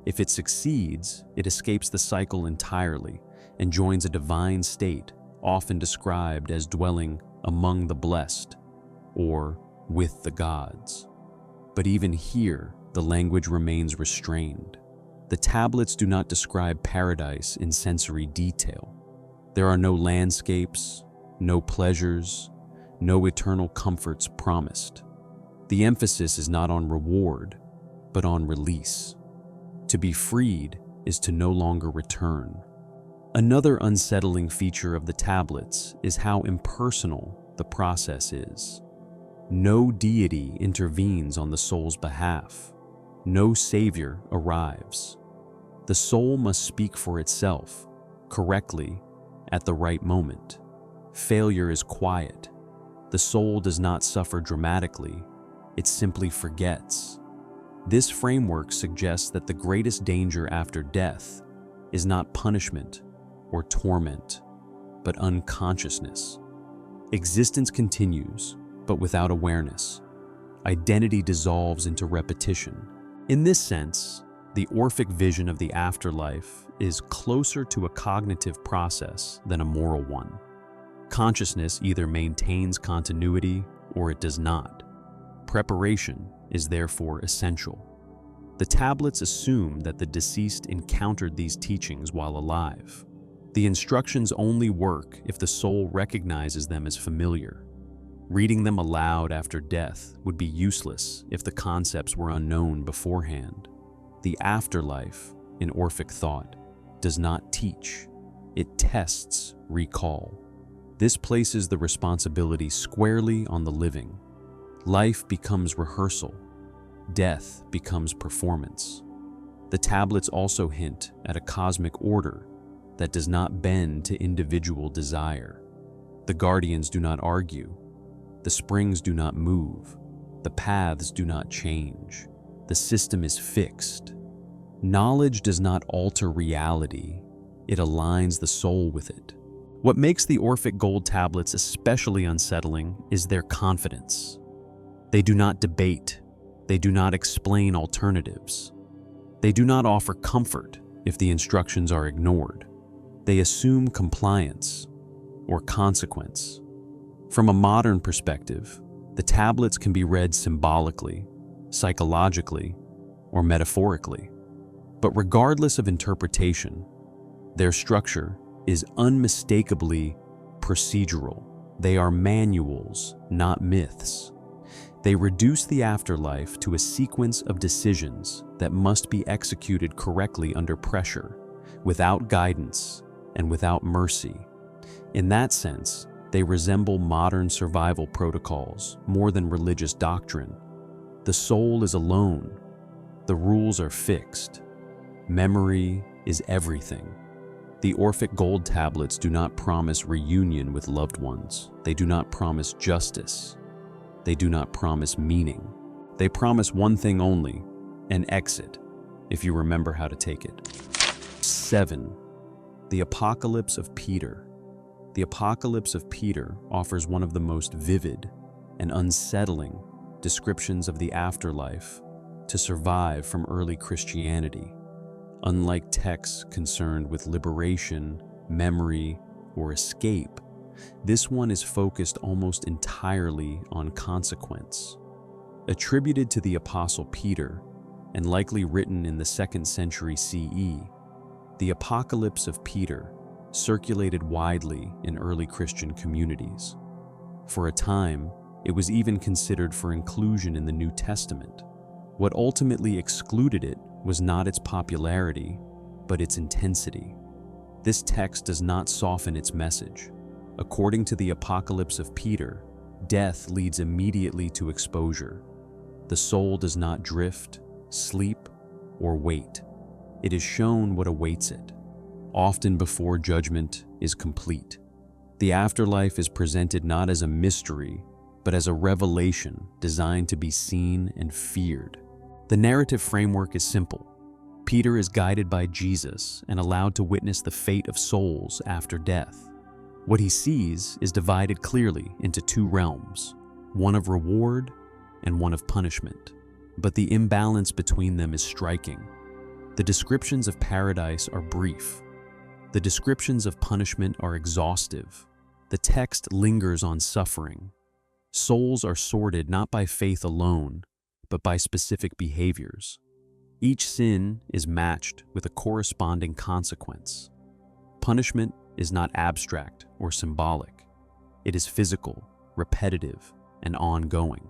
If it succeeds, it escapes the cycle entirely and joins a divine state, often described as dwelling among the blessed or with the gods. But even here, the language remains restrained. The tablets do not describe paradise in sensory detail. There are no landscapes, no pleasures, no eternal comforts promised. The emphasis is not on reward, but on release. To be freed is to no longer return. Another unsettling feature of the tablets is how impersonal the process is. No deity intervenes on the soul's behalf. No savior arrives. The soul must speak for itself, correctly, at the right moment. Failure is quiet. The soul does not suffer dramatically. It simply forgets. This framework suggests that the greatest danger after death is not punishment or torment, but unconsciousness. Existence continues, but without awareness. Identity dissolves into repetition. In this sense, the Orphic vision of the afterlife is closer to a cognitive process than a moral one. Consciousness either maintains continuity or it does not. Preparation is therefore essential. The tablets assume that the deceased encountered these teachings while alive. The instructions only work if the soul recognizes them as familiar. Reading them aloud after death would be useless if the concepts were unknown beforehand. The afterlife, in Orphic thought, does not teach. It tests recall. This places the responsibility squarely on the living. Life becomes rehearsal. Death becomes performance. The tablets also hint at a cosmic order that does not bend to individual desire. The guardians do not argue. The springs do not move. The paths do not change. The system is fixed. Knowledge does not alter reality. It aligns the soul with it. What makes the Orphic gold tablets especially unsettling is their confidence. They do not debate. They do not explain alternatives. They do not offer comfort if the instructions are ignored. They assume compliance or consequence. From a modern perspective, the tablets can be read symbolically, psychologically, or metaphorically. But regardless of interpretation, their structure is unmistakably procedural. They are manuals, not myths. They reduce the afterlife to a sequence of decisions that must be executed correctly under pressure, without guidance and without mercy. In that sense, they resemble modern survival protocols more than religious doctrine. The soul is alone. The rules are fixed. Memory is everything. The Orphic gold tablets do not promise reunion with loved ones. They do not promise justice. They do not promise meaning. They promise one thing only: an exit, if you remember how to take it. 7. The Apocalypse of Peter. The Apocalypse of Peter offers one of the most vivid and unsettling descriptions of the afterlife to survive from early Christianity. Unlike texts concerned with liberation, memory, or escape, this one is focused almost entirely on consequence. Attributed to the Apostle Peter, and likely written in the 2nd century CE, the Apocalypse of Peter circulated widely in early Christian communities. For a time, it was even considered for inclusion in the New Testament. What ultimately excluded it was not its popularity, but its intensity. This text does not soften its message. According to the Apocalypse of Peter, death leads immediately to exposure. The soul does not drift, sleep, or wait. It is shown what awaits it, often before judgment is complete. The afterlife is presented not as a mystery, but as a revelation designed to be seen and feared. The narrative framework is simple. Peter is guided by Jesus and allowed to witness the fate of souls after death. What he sees is divided clearly into two realms, one of reward and one of punishment. But the imbalance between them is striking. The descriptions of paradise are brief. The descriptions of punishment are exhaustive. The text lingers on suffering. Souls are sorted not by faith alone, but by specific behaviors. Each sin is matched with a corresponding consequence. Punishment is not abstract or symbolic. It is physical, repetitive, and ongoing.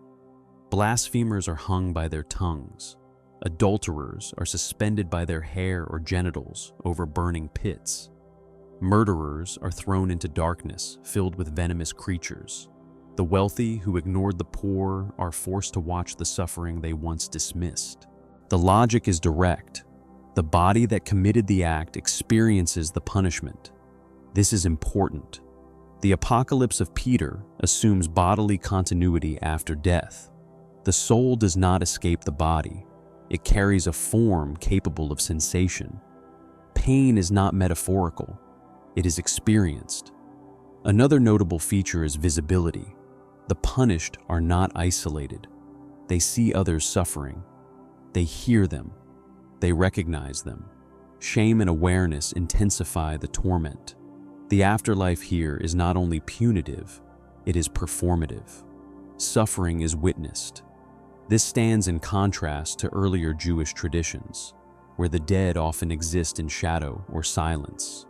Blasphemers are hung by their tongues. Adulterers are suspended by their hair or genitals over burning pits. Murderers are thrown into darkness filled with venomous creatures. The wealthy who ignored the poor are forced to watch the suffering they once dismissed. The logic is direct. The body that committed the act experiences the punishment. This is important. The Apocalypse of Peter assumes bodily continuity after death. The soul does not escape the body. It carries a form capable of sensation. Pain is not metaphorical. It is experienced. Another notable feature is visibility. The punished are not isolated. They see others suffering. They hear them. They recognize them. Shame and awareness intensify the torment. The afterlife here is not only punitive, it is performative. Suffering is witnessed. This stands in contrast to earlier Jewish traditions, where the dead often exist in shadow or silence.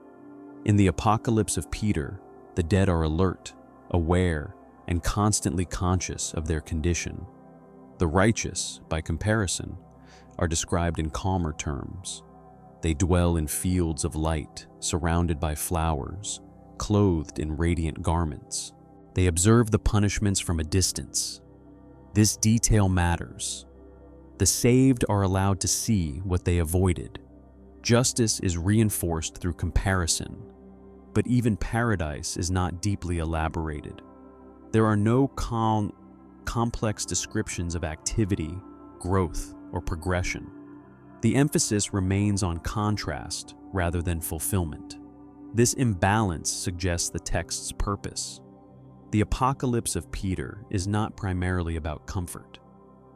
In the Apocalypse of Peter, the dead are alert, aware, and constantly conscious of their condition. The righteous, by comparison, are described in calmer terms. They dwell in fields of light, surrounded by flowers, clothed in radiant garments. They observe the punishments from a distance. This detail matters. The saved are allowed to see what they avoided. Justice is reinforced through comparison, but even paradise is not deeply elaborated. There are no complex descriptions of activity, growth, or progression. The emphasis remains on contrast rather than fulfillment. This imbalance suggests the text's purpose. The Apocalypse of Peter is not primarily about comfort.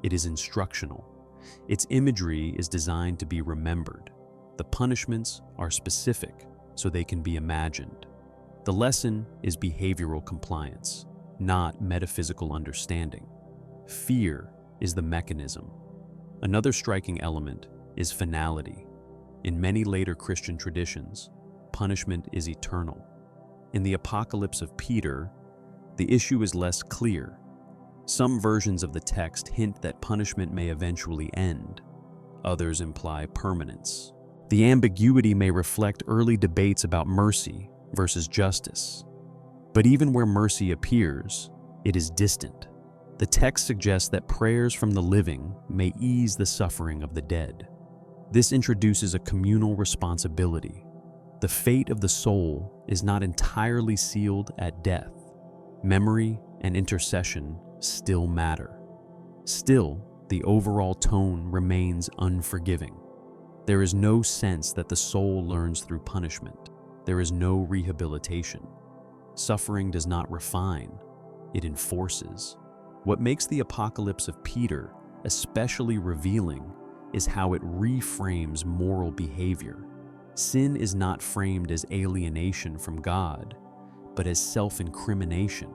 It is instructional. Its imagery is designed to be remembered. The punishments are specific, so they can be imagined. The lesson is behavioral compliance, not metaphysical understanding. Fear is the mechanism. Another striking element is finality. In many later Christian traditions, punishment is eternal. In the Apocalypse of Peter, the issue is less clear. Some versions of the text hint that punishment may eventually end. Others imply permanence. The ambiguity may reflect early debates about mercy versus justice. But even where mercy appears, it is distant. The text suggests that prayers from the living may ease the suffering of the dead. This introduces a communal responsibility. The fate of the soul is not entirely sealed at death. Memory and intercession still matter. Still, the overall tone remains unforgiving. There is no sense that the soul learns through punishment. There is no rehabilitation. Suffering does not refine, it enforces. What makes the Apocalypse of Peter especially revealing is how it reframes moral behavior. Sin is not framed as alienation from God, but as self-incrimination.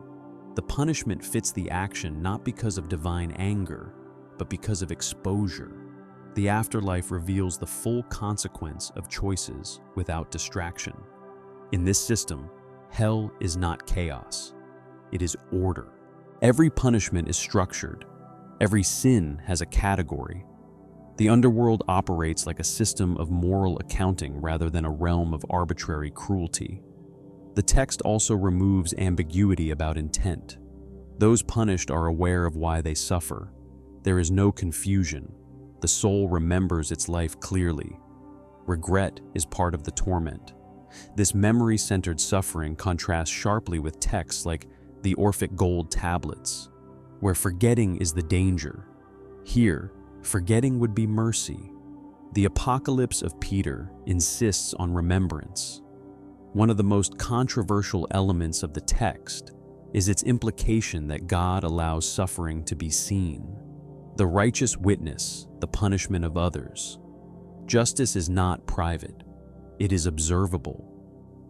The punishment fits the action not because of divine anger, but because of exposure. The afterlife reveals the full consequence of choices without distraction. In this system, hell is not chaos. It is order. Every punishment is structured. Every sin has a category. The underworld operates like a system of moral accounting rather than a realm of arbitrary cruelty. The text also removes ambiguity about intent. Those punished are aware of why they suffer. There is no confusion. The soul remembers its life clearly. Regret is part of the torment. This memory-centered suffering contrasts sharply with texts like the Orphic gold tablets, where forgetting is the danger. Here, forgetting would be mercy. The Apocalypse of Peter insists on remembrance. One of the most controversial elements of the text is its implication that God allows suffering to be seen. The righteous witness the punishment of others. Justice is not private. It is observable.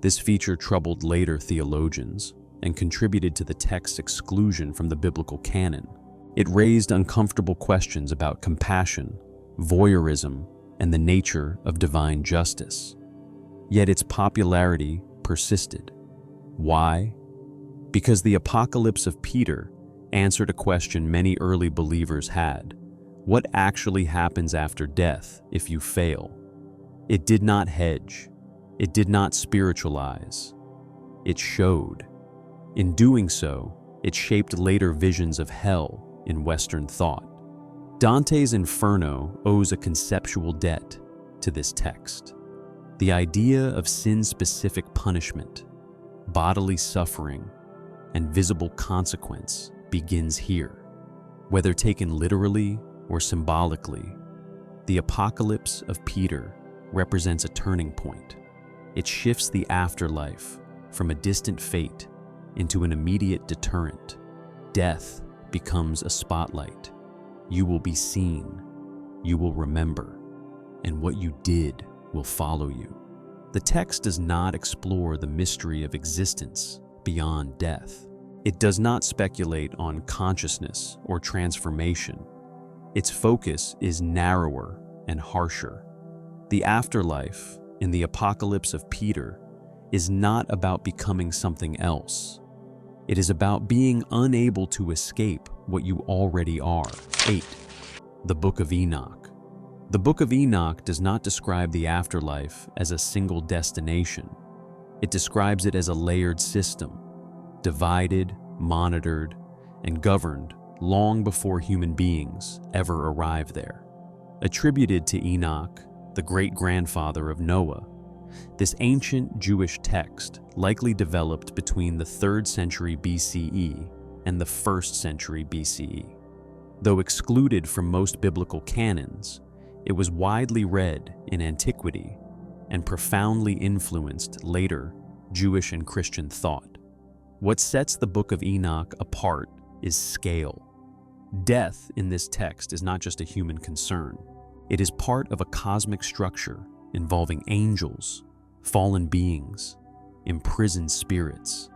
This feature troubled later theologians and contributed to the text's exclusion from the biblical canon. It raised uncomfortable questions about compassion, voyeurism, and the nature of divine justice. Yet its popularity persisted. Why? Because the Apocalypse of Peter answered a question many early believers had. What actually happens after death if you fail? It did not hedge. It did not spiritualize. It showed. In doing so, it shaped later visions of hell in Western thought. Dante's Inferno owes a conceptual debt to this text. The idea of sin-specific punishment, bodily suffering, and visible consequence begins here. Whether taken literally or symbolically, the Apocalypse of Peter represents a turning point. It shifts the afterlife from a distant fate into an immediate deterrent. Death becomes a spotlight. You will be seen, you will remember, and what you did will follow you. The text does not explore the mystery of existence beyond death. It does not speculate on consciousness or transformation. Its focus is narrower and harsher. The afterlife in the Apocalypse of Peter is not about becoming something else. It is about being unable to escape what you already are. 8. The Book of Enoch. The Book of Enoch does not describe the afterlife as a single destination. It describes it as a layered system, divided, monitored, and governed long before human beings ever arrive there. Attributed to Enoch, the great-grandfather of Noah, this ancient Jewish text likely developed between the 3rd century BCE and the 1st century BCE. Though excluded from most biblical canons, it was widely read in antiquity and profoundly influenced later Jewish and Christian thought. What sets the Book of Enoch apart is scale. Death in this text is not just a human concern. It is part of a cosmic structure involving angels, fallen beings, imprisoned spirits,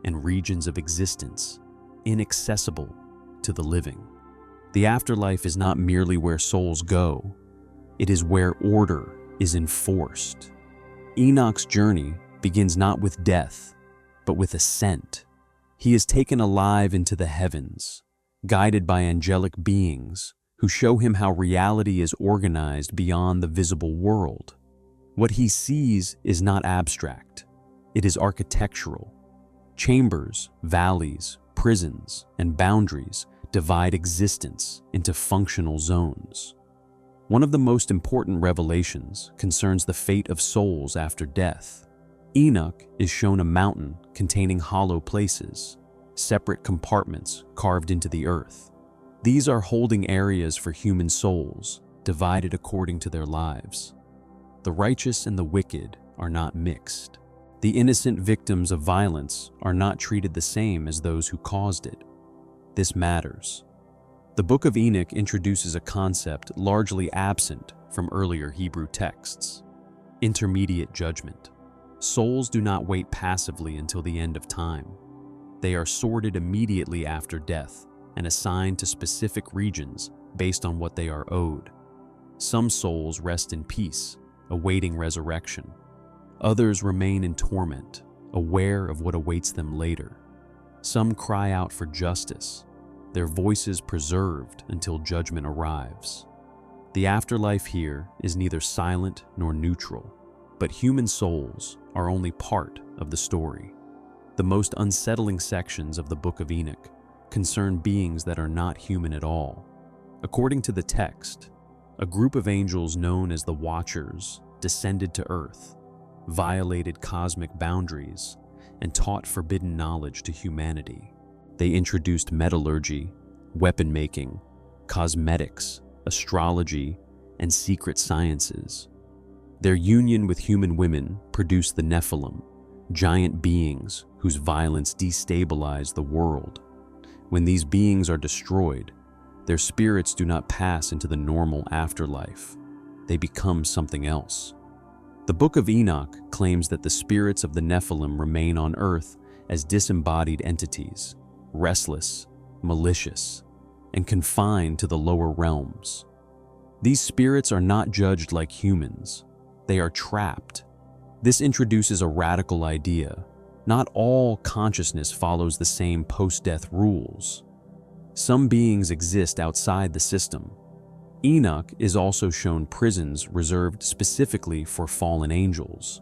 and regions of existence inaccessible to the living. The afterlife is not merely where souls go, it is where order is enforced. Enoch's journey begins not with death, but with ascent. He is taken alive into the heavens, guided by angelic beings who show him how reality is organized beyond the visible world. What he sees is not abstract, it is architectural. Chambers, valleys, prisons, and boundaries divide existence into functional zones. One of the most important revelations concerns the fate of souls after death. Enoch is shown a mountain containing hollow places, separate compartments carved into the earth. These are holding areas for human souls, divided according to their lives. The righteous and the wicked are not mixed. The innocent victims of violence are not treated the same as those who caused it. This matters. The Book of Enoch introduces a concept largely absent from earlier Hebrew texts: intermediate judgment. Souls do not wait passively until the end of time. They are sorted immediately after death and assigned to specific regions based on what they are owed. Some souls rest in peace, awaiting resurrection. Others remain in torment, aware of what awaits them later. Some cry out for justice, their voices preserved until judgment arrives. The afterlife here is neither silent nor neutral, but human souls are only part of the story. The most unsettling sections of the Book of Enoch concern beings that are not human at all. According to the text, a group of angels known as the Watchers descended to Earth, violated cosmic boundaries, and taught forbidden knowledge to humanity. They introduced metallurgy, weapon-making, cosmetics, astrology, and secret sciences. Their union with human women produced the Nephilim, giant beings whose violence destabilized the world. When these beings are destroyed, their spirits do not pass into the normal afterlife. They become something else. The Book of Enoch claims that the spirits of the Nephilim remain on Earth as disembodied entities, restless, malicious, and confined to the lower realms. These spirits are not judged like humans. They are trapped. This introduces a radical idea. Not all consciousness follows the same post-death rules. Some beings exist outside the system. Enoch is also shown prisons reserved specifically for fallen angels.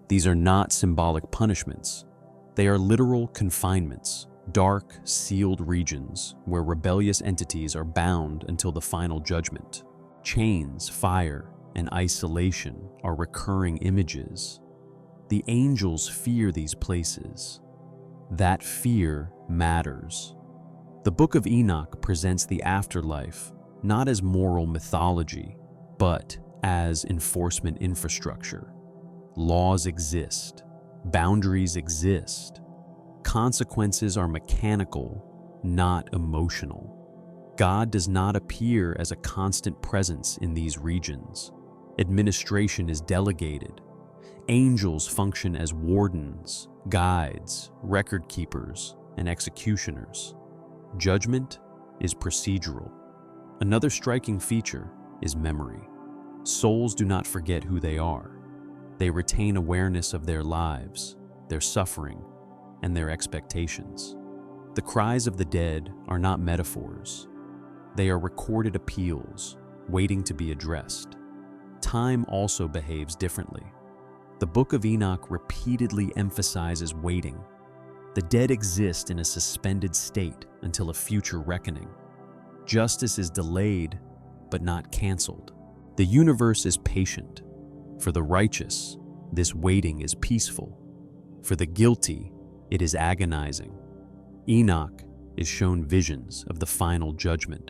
These are not symbolic punishments. They are literal confinements, dark, sealed regions where rebellious entities are bound until the final judgment. Chains, fire, and isolation are recurring images. The angels fear these places. That fear matters. The Book of Enoch presents the afterlife not as moral mythology, but as enforcement infrastructure. Laws exist. Boundaries exist. Consequences are mechanical, not emotional. God does not appear as a constant presence in these regions. Administration is delegated. Angels function as wardens, guides, record keepers, and executioners. Judgment is procedural. Another striking feature is memory. Souls do not forget who they are. They retain awareness of their lives, their suffering, and their expectations. The cries of the dead are not metaphors. They are recorded appeals, waiting to be addressed. Time also behaves differently. The Book of Enoch repeatedly emphasizes waiting. The dead exist in a suspended state until a future reckoning. Justice is delayed, but not canceled. The universe is patient. For the righteous, this waiting is peaceful. For the guilty, it is agonizing. Enoch is shown visions of the final judgment,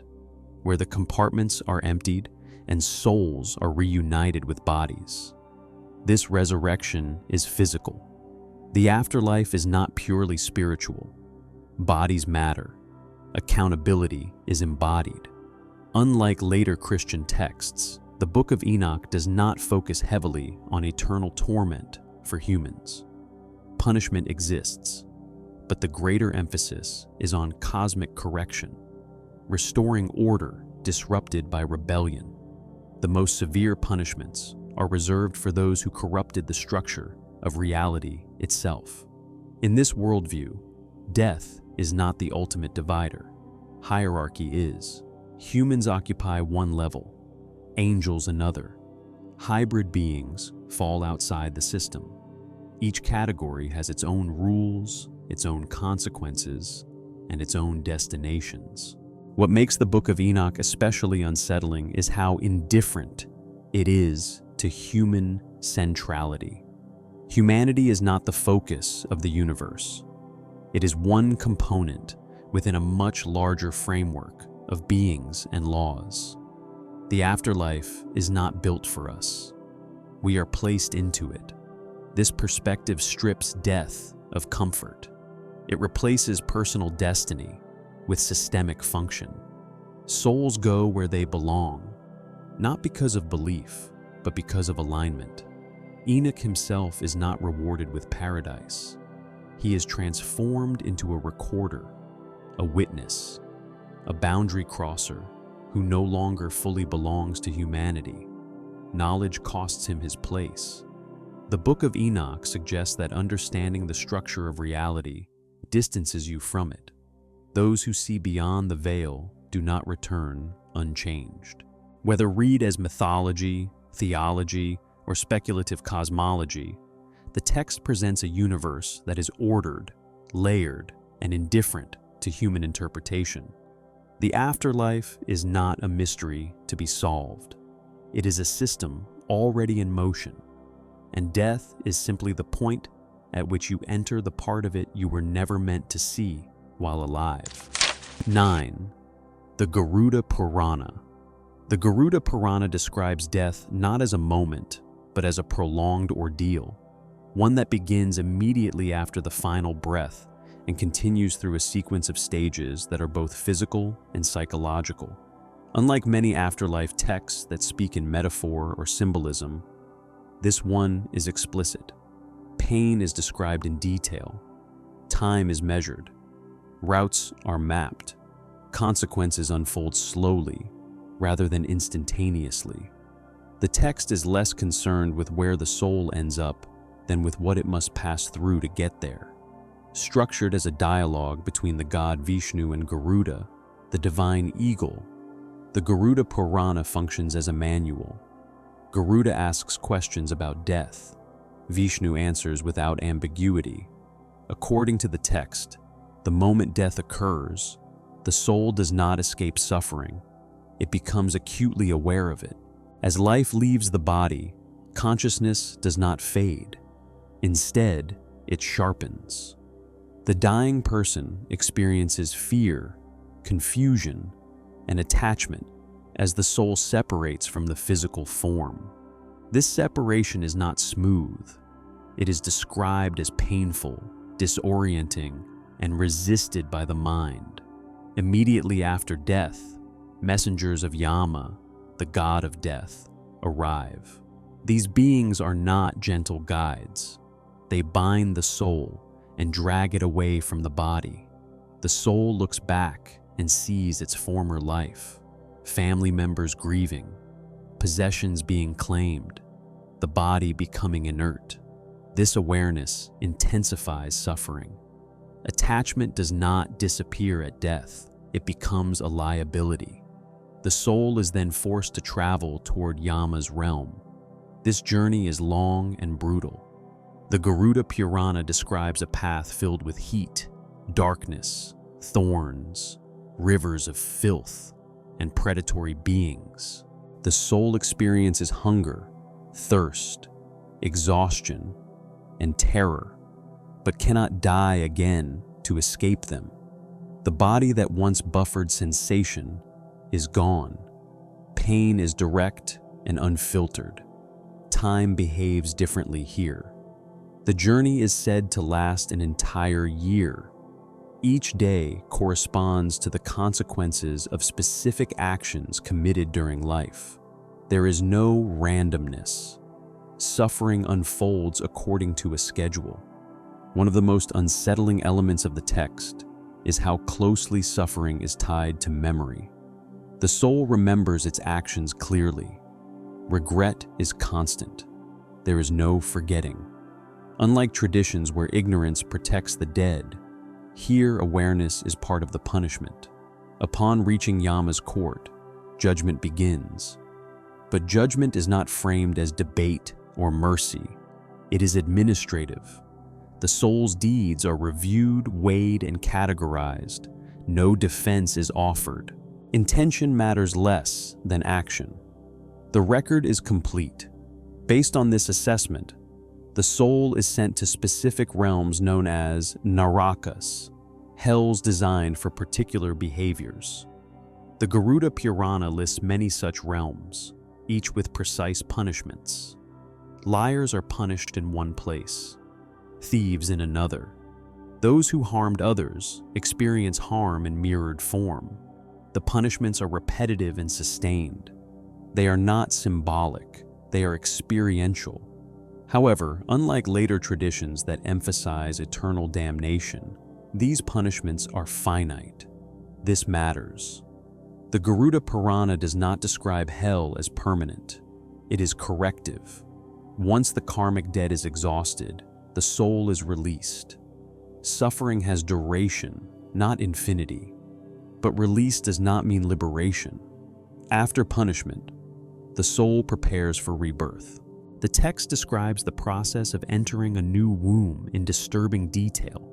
where the compartments are emptied and souls are reunited with bodies. This resurrection is physical. The afterlife is not purely spiritual. Bodies matter. Accountability is embodied. Unlike later Christian texts, the Book of Enoch does not focus heavily on eternal torment for humans. Punishment exists, but the greater emphasis is on cosmic correction, restoring order disrupted by rebellion. The most severe punishments are reserved for those who corrupted the structure of reality itself. In this worldview, death is not the ultimate divider. Hierarchy is. Humans occupy one level, angels another. Hybrid beings fall outside the system. Each category has its own rules, its own consequences, and its own destinations. What makes the Book of Enoch especially unsettling is how indifferent it is to human centrality. Humanity is not the focus of the universe. It is one component within a much larger framework of beings and laws. The afterlife is not built for us. we are placed into it. This perspective strips death of comfort. It replaces personal destiny with systemic function. Souls go where they belong, not because of belief, but because of alignment. Enoch himself is not rewarded with paradise. He is transformed into a recorder, a witness, a boundary crosser who no longer fully belongs to humanity. Knowledge costs him his place. The Book of Enoch suggests that understanding the structure of reality distances you from it. Those who see beyond the veil do not return unchanged. Whether read as mythology, theology, or speculative cosmology, the text presents a universe that is ordered, layered, and indifferent to human interpretation. The afterlife is not a mystery to be solved. It is a system already in motion, and death is simply the point at which you enter the part of it you were never meant to see while alive. 9. The Garuda Purana. The Garuda Purana describes death not as a moment, but as a prolonged ordeal, one that begins immediately after the final breath and continues through a sequence of stages that are both physical and psychological. Unlike many afterlife texts that speak in metaphor or symbolism, this one is explicit. Pain is described in detail. Time is measured. Routes are mapped. Consequences unfold slowly rather than instantaneously. The text is less concerned with where the soul ends up than with what it must pass through to get there. Structured as a dialogue between the god Vishnu and Garuda, the divine eagle, the Garuda Purana functions as a manual. Garuda asks questions about death. Vishnu answers without ambiguity. According to the text, the moment death occurs, the soul does not escape suffering. It becomes acutely aware of it. As life leaves the body, consciousness does not fade. Instead, it sharpens. The dying person experiences fear, confusion, and attachment as the soul separates from the physical form. This separation is not smooth. It is described as painful, disorienting, and resisted by the mind. Immediately after death, messengers of Yama, the god of death, arrive. These beings are not gentle guides. They bind the soul and drag it away from the body. The soul looks back and sees its former life, family members grieving, possessions being claimed, the body becoming inert. This awareness intensifies suffering. Attachment does not disappear at death. It becomes a liability. The soul is then forced to travel toward Yama's realm. This journey is long and brutal. The Garuda Purana describes a path filled with heat, darkness, thorns, rivers of filth, and predatory beings. The soul experiences hunger, thirst, exhaustion, and terror, but cannot die again to escape them. The body that once buffered sensation is gone. Pain is direct and unfiltered. Time behaves differently here. The journey is said to last an entire year. Each day corresponds to the consequences of specific actions committed during life. There is no randomness. Suffering unfolds according to a schedule. One of the most unsettling elements of the text is how closely suffering is tied to memory. The soul remembers its actions clearly. Regret is constant. There is no forgetting. Unlike traditions where ignorance protects the dead, here awareness is part of the punishment. Upon reaching Yama's court, judgment begins. But judgment is not framed as debate or mercy. It is administrative. The soul's deeds are reviewed, weighed, and categorized. No defense is offered. Intention matters less than action. The record is complete. Based on this assessment, the soul is sent to specific realms known as narakas, hells designed for particular behaviors. The Garuda Purana lists many such realms, each with precise punishments. Liars are punished in one place, thieves in another. Those who harmed others experience harm in mirrored form. The punishments are repetitive and sustained. They are not symbolic, they are experiential. However, unlike later traditions that emphasize eternal damnation, these punishments are finite. This matters. The Garuda Purana does not describe hell as permanent. It is corrective. Once the karmic debt is exhausted, the soul is released. Suffering has duration, not infinity. But release does not mean liberation. After punishment, the soul prepares for rebirth. The text describes the process of entering a new womb in disturbing detail.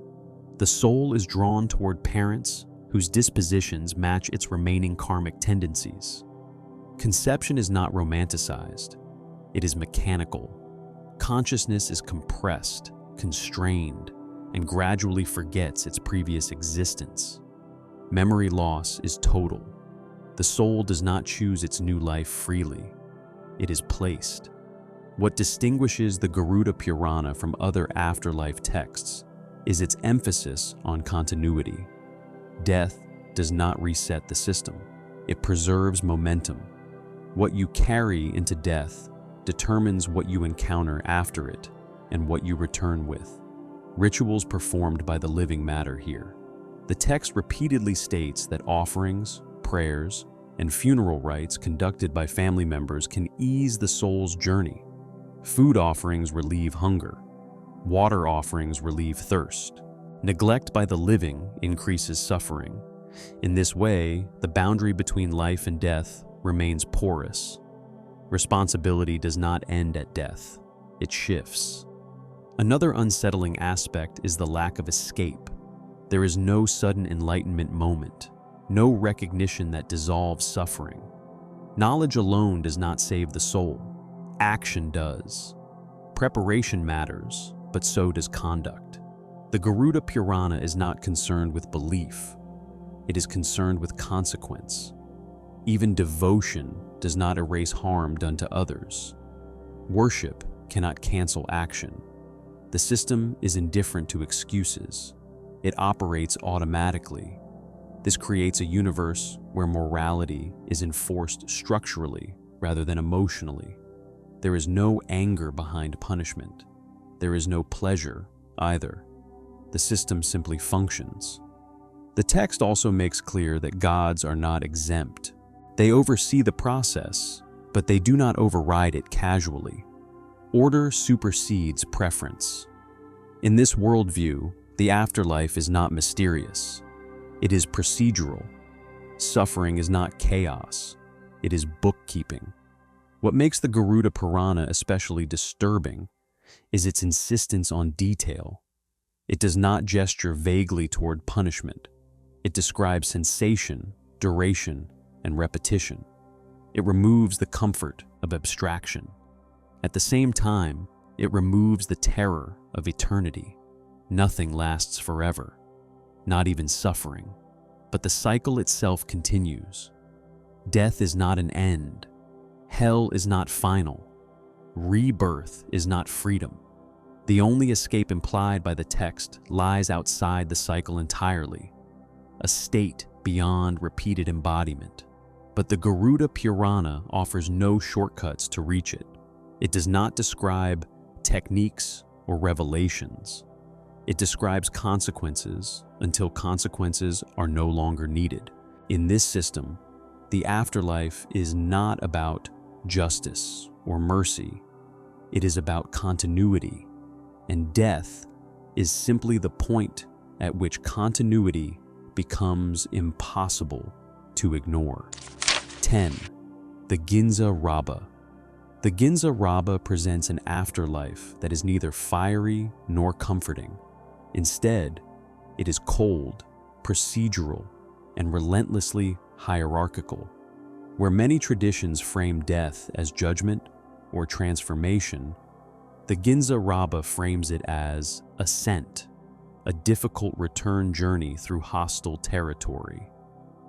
The soul is drawn toward parents whose dispositions match its remaining karmic tendencies. Conception is not romanticized. It is mechanical. Consciousness is compressed, constrained, and gradually forgets its previous existence. Memory loss is total. The soul does not choose its new life freely. It is placed. What distinguishes the Garuda Purana from other afterlife texts is its emphasis on continuity. Death does not reset the system. It preserves momentum. What you carry into death determines what you encounter after it and what you return with. Rituals performed by the living matter here. The text repeatedly states that offerings, prayers, and funeral rites conducted by family members can ease the soul's journey. Food offerings relieve hunger. Water offerings relieve thirst. Neglect by the living increases suffering. In this way, the boundary between life and death remains porous. Responsibility does not end at death. It shifts. Another unsettling aspect is the lack of escape. There is no sudden enlightenment moment, no recognition that dissolves suffering. Knowledge alone does not save the soul. Action does. Preparation matters, but so does conduct. The Garuda Purana is not concerned with belief. It is concerned with consequence. Even devotion does not erase harm done to others. Worship cannot cancel action. The system is indifferent to excuses. It operates automatically. This creates a universe where morality is enforced structurally rather than emotionally. There is no anger behind punishment. There is no pleasure either. The system simply functions. The text also makes clear that gods are not exempt. They oversee the process, but they do not override it casually. Order supersedes preference. In this worldview, the afterlife is not mysterious. It is procedural. Suffering is not chaos. It is bookkeeping. What makes the Garuda Purana especially disturbing is its insistence on detail. It does not gesture vaguely toward punishment. It describes sensation, duration, and repetition. It removes the comfort of abstraction. At the same time, it removes the terror of eternity. Nothing lasts forever, not even suffering. But the cycle itself continues. Death is not an end. Hell is not final. Rebirth is not freedom. The only escape implied by the text lies outside the cycle entirely, a state beyond repeated embodiment. But the Garuda Purana offers no shortcuts to reach it. It does not describe techniques or revelations. It describes consequences until consequences are no longer needed. In this system, the afterlife is not about justice or mercy. It is about continuity, and death is simply the point at which continuity becomes impossible to ignore. 10. The Ginza Rabba. The Ginza Rabba presents an afterlife that is neither fiery nor comforting. Instead, it is cold, procedural, and relentlessly hierarchical. Where many traditions frame death as judgment or transformation, the Ginza Rabba frames it as ascent, a difficult return journey through hostile territory.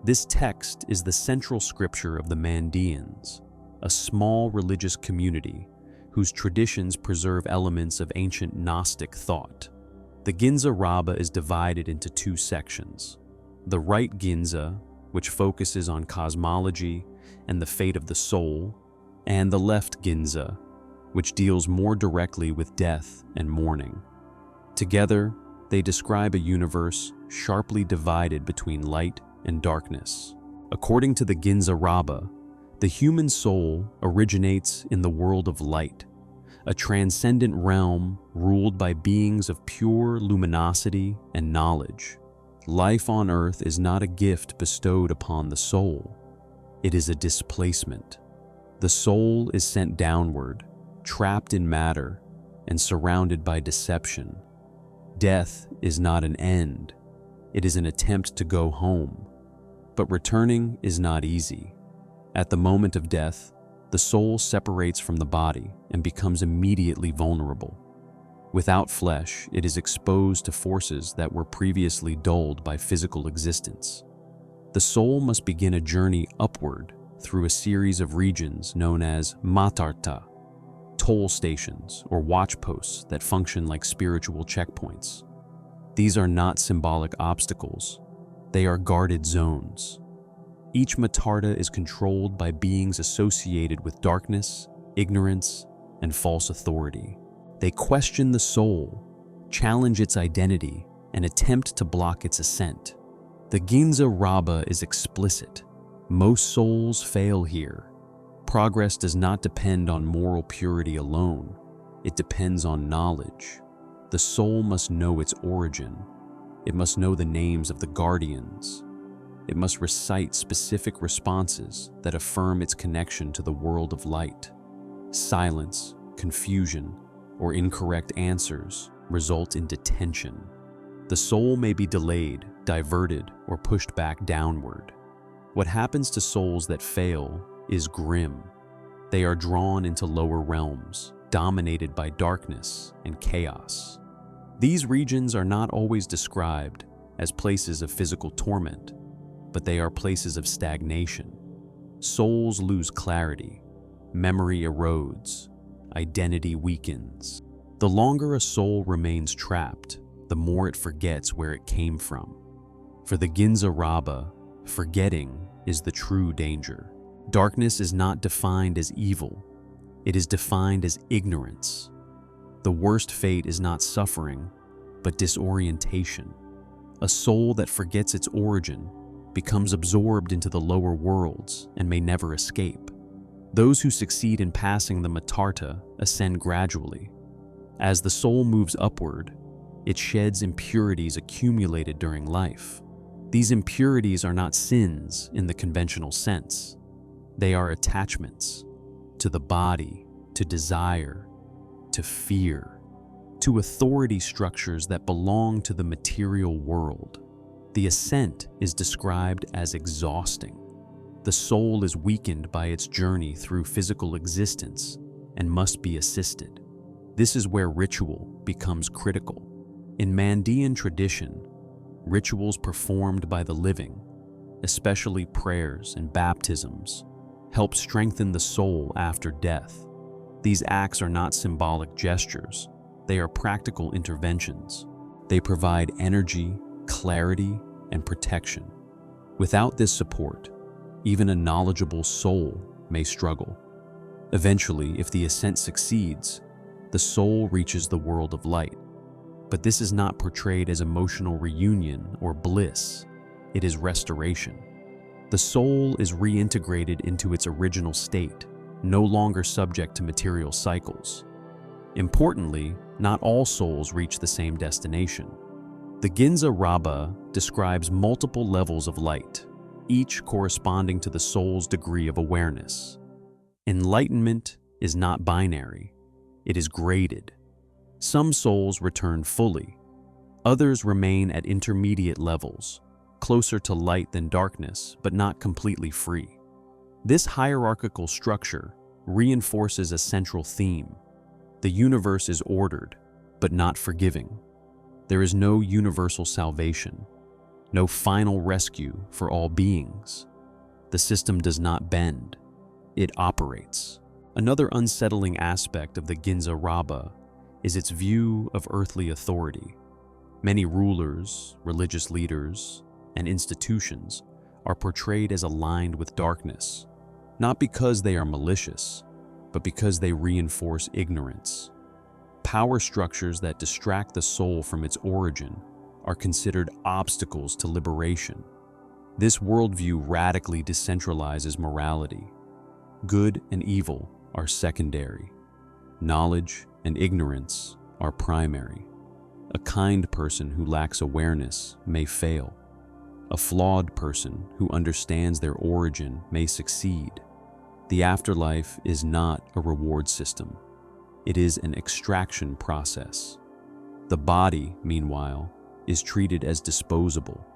This text is the central scripture of the Mandeans, a small religious community whose traditions preserve elements of ancient Gnostic thought. The Ginza Rabba is divided into two sections. The right Ginza, which focuses on cosmology and the fate of the soul, and the left Ginza, which deals more directly with death and mourning. Together, they describe a universe sharply divided between light and darkness. According to the Ginza Rabba, the human soul originates in the world of light, a transcendent realm ruled by beings of pure luminosity and knowledge. Life on earth is not a gift bestowed upon the soul. It is a displacement. The soul is sent downward, trapped in matter, and surrounded by deception. Death is not an end. It is an attempt to go home. But returning is not easy. At the moment of death, the soul separates from the body and becomes immediately vulnerable. Without flesh, it is exposed to forces that were previously dulled by physical existence. The soul must begin a journey upward through a series of regions known as matarta, toll stations or watch posts that function like spiritual checkpoints. These are not symbolic obstacles. They are guarded zones. Each matarta is controlled by beings associated with darkness, ignorance, and false authority. They question the soul, challenge its identity, and attempt to block its ascent. The Ginza Rabba is explicit. Most souls fail here. Progress does not depend on moral purity alone. It depends on knowledge. The soul must know its origin. It must know the names of the guardians. It must recite specific responses that affirm its connection to the world of light. Silence, confusion, or incorrect answers result in detention. The soul may be delayed, diverted, or pushed back downward. What happens to souls that fail is grim. They are drawn into lower realms, dominated by darkness and chaos. These regions are not always described as places of physical torment, but they are places of stagnation. Souls lose clarity, memory erodes, identity weakens. The longer a soul remains trapped, the more it forgets where it came from. For the Ginza Rabba, forgetting is the true danger. Darkness is not defined as evil. It is defined as ignorance. The worst fate is not suffering, but disorientation. A soul that forgets its origin becomes absorbed into the lower worlds and may never escape. Those who succeed in passing the matarta ascend gradually. As the soul moves upward, it sheds impurities accumulated during life. These impurities are not sins in the conventional sense. They are attachments to the body, to desire, to fear, to authority structures that belong to the material world. The ascent is described as exhausting. The soul is weakened by its journey through physical existence and must be assisted. This is where ritual becomes critical. In Mandean tradition, rituals performed by the living, especially prayers and baptisms, help strengthen the soul after death. These acts are not symbolic gestures. They are practical interventions. They provide energy, clarity, and protection. Without this support, even a knowledgeable soul may struggle. Eventually, if the ascent succeeds, the soul reaches the world of light. But this is not portrayed as emotional reunion or bliss. It is restoration. The soul is reintegrated into its original state, no longer subject to material cycles. Importantly, not all souls reach the same destination. The Ginza Rabba describes multiple levels of light, each corresponding to the soul's degree of awareness. Enlightenment is not binary. It is graded. Some souls return fully. Others remain at intermediate levels, closer to light than darkness, but not completely free. This hierarchical structure reinforces a central theme. The universe is ordered, but not forgiving. There is no universal salvation, no final rescue for all beings. The system does not bend, it operates. Another unsettling aspect of the Ginza Rabba is its view of earthly authority. Many rulers, religious leaders, and institutions are portrayed as aligned with darkness, not because they are malicious, but because they reinforce ignorance. Power structures that distract the soul from its origin are considered obstacles to liberation. This worldview radically decentralizes morality. Good and evil are secondary. Knowledge and ignorance are primary. A kind person who lacks awareness may fail. A flawed person who understands their origin may succeed. The afterlife is not a reward system. It is an extraction process. The body, meanwhile, is treated as disposable.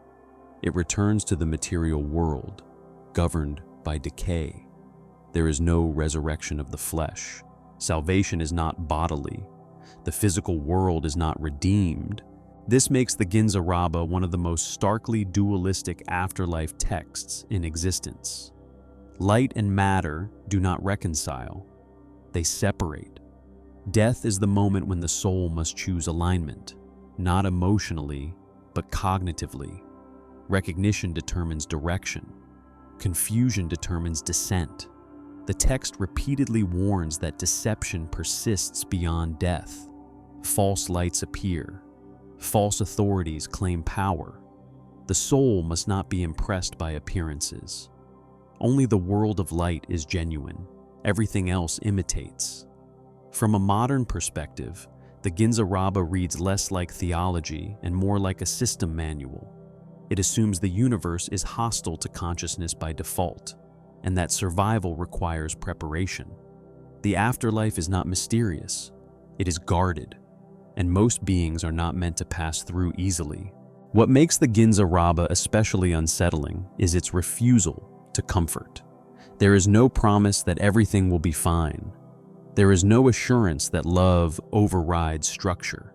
It returns to the material world, governed by decay. There is no resurrection of the flesh. Salvation is not bodily. The physical world is not redeemed. This makes the Ginza Rabba one of the most starkly dualistic afterlife texts in existence. Light and matter do not reconcile. They separate. Death is the moment when the soul must choose alignment, not emotionally, but cognitively. Recognition determines direction. Confusion determines descent. The text repeatedly warns that deception persists beyond death. False lights appear. False authorities claim power. The soul must not be impressed by appearances. Only the world of light is genuine. Everything else imitates. From a modern perspective, the Ginza Rabba reads less like theology and more like a system manual. It assumes the universe is hostile to consciousness by default, and that survival requires preparation. The afterlife is not mysterious. It is guarded, and most beings are not meant to pass through easily. What makes the Ginza Rabba especially unsettling is its refusal to comfort. There is no promise that everything will be fine. There is no assurance that love overrides structure.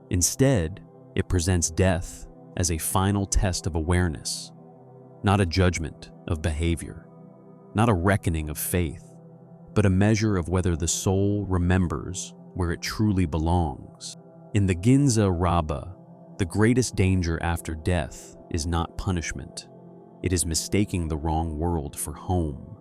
Instead, it presents death as a final test of awareness, not a judgment of behavior, not a reckoning of faith, but a measure of whether the soul remembers where it truly belongs. In the Ginza Rabba, the greatest danger after death is not punishment. It is mistaking the wrong world for home.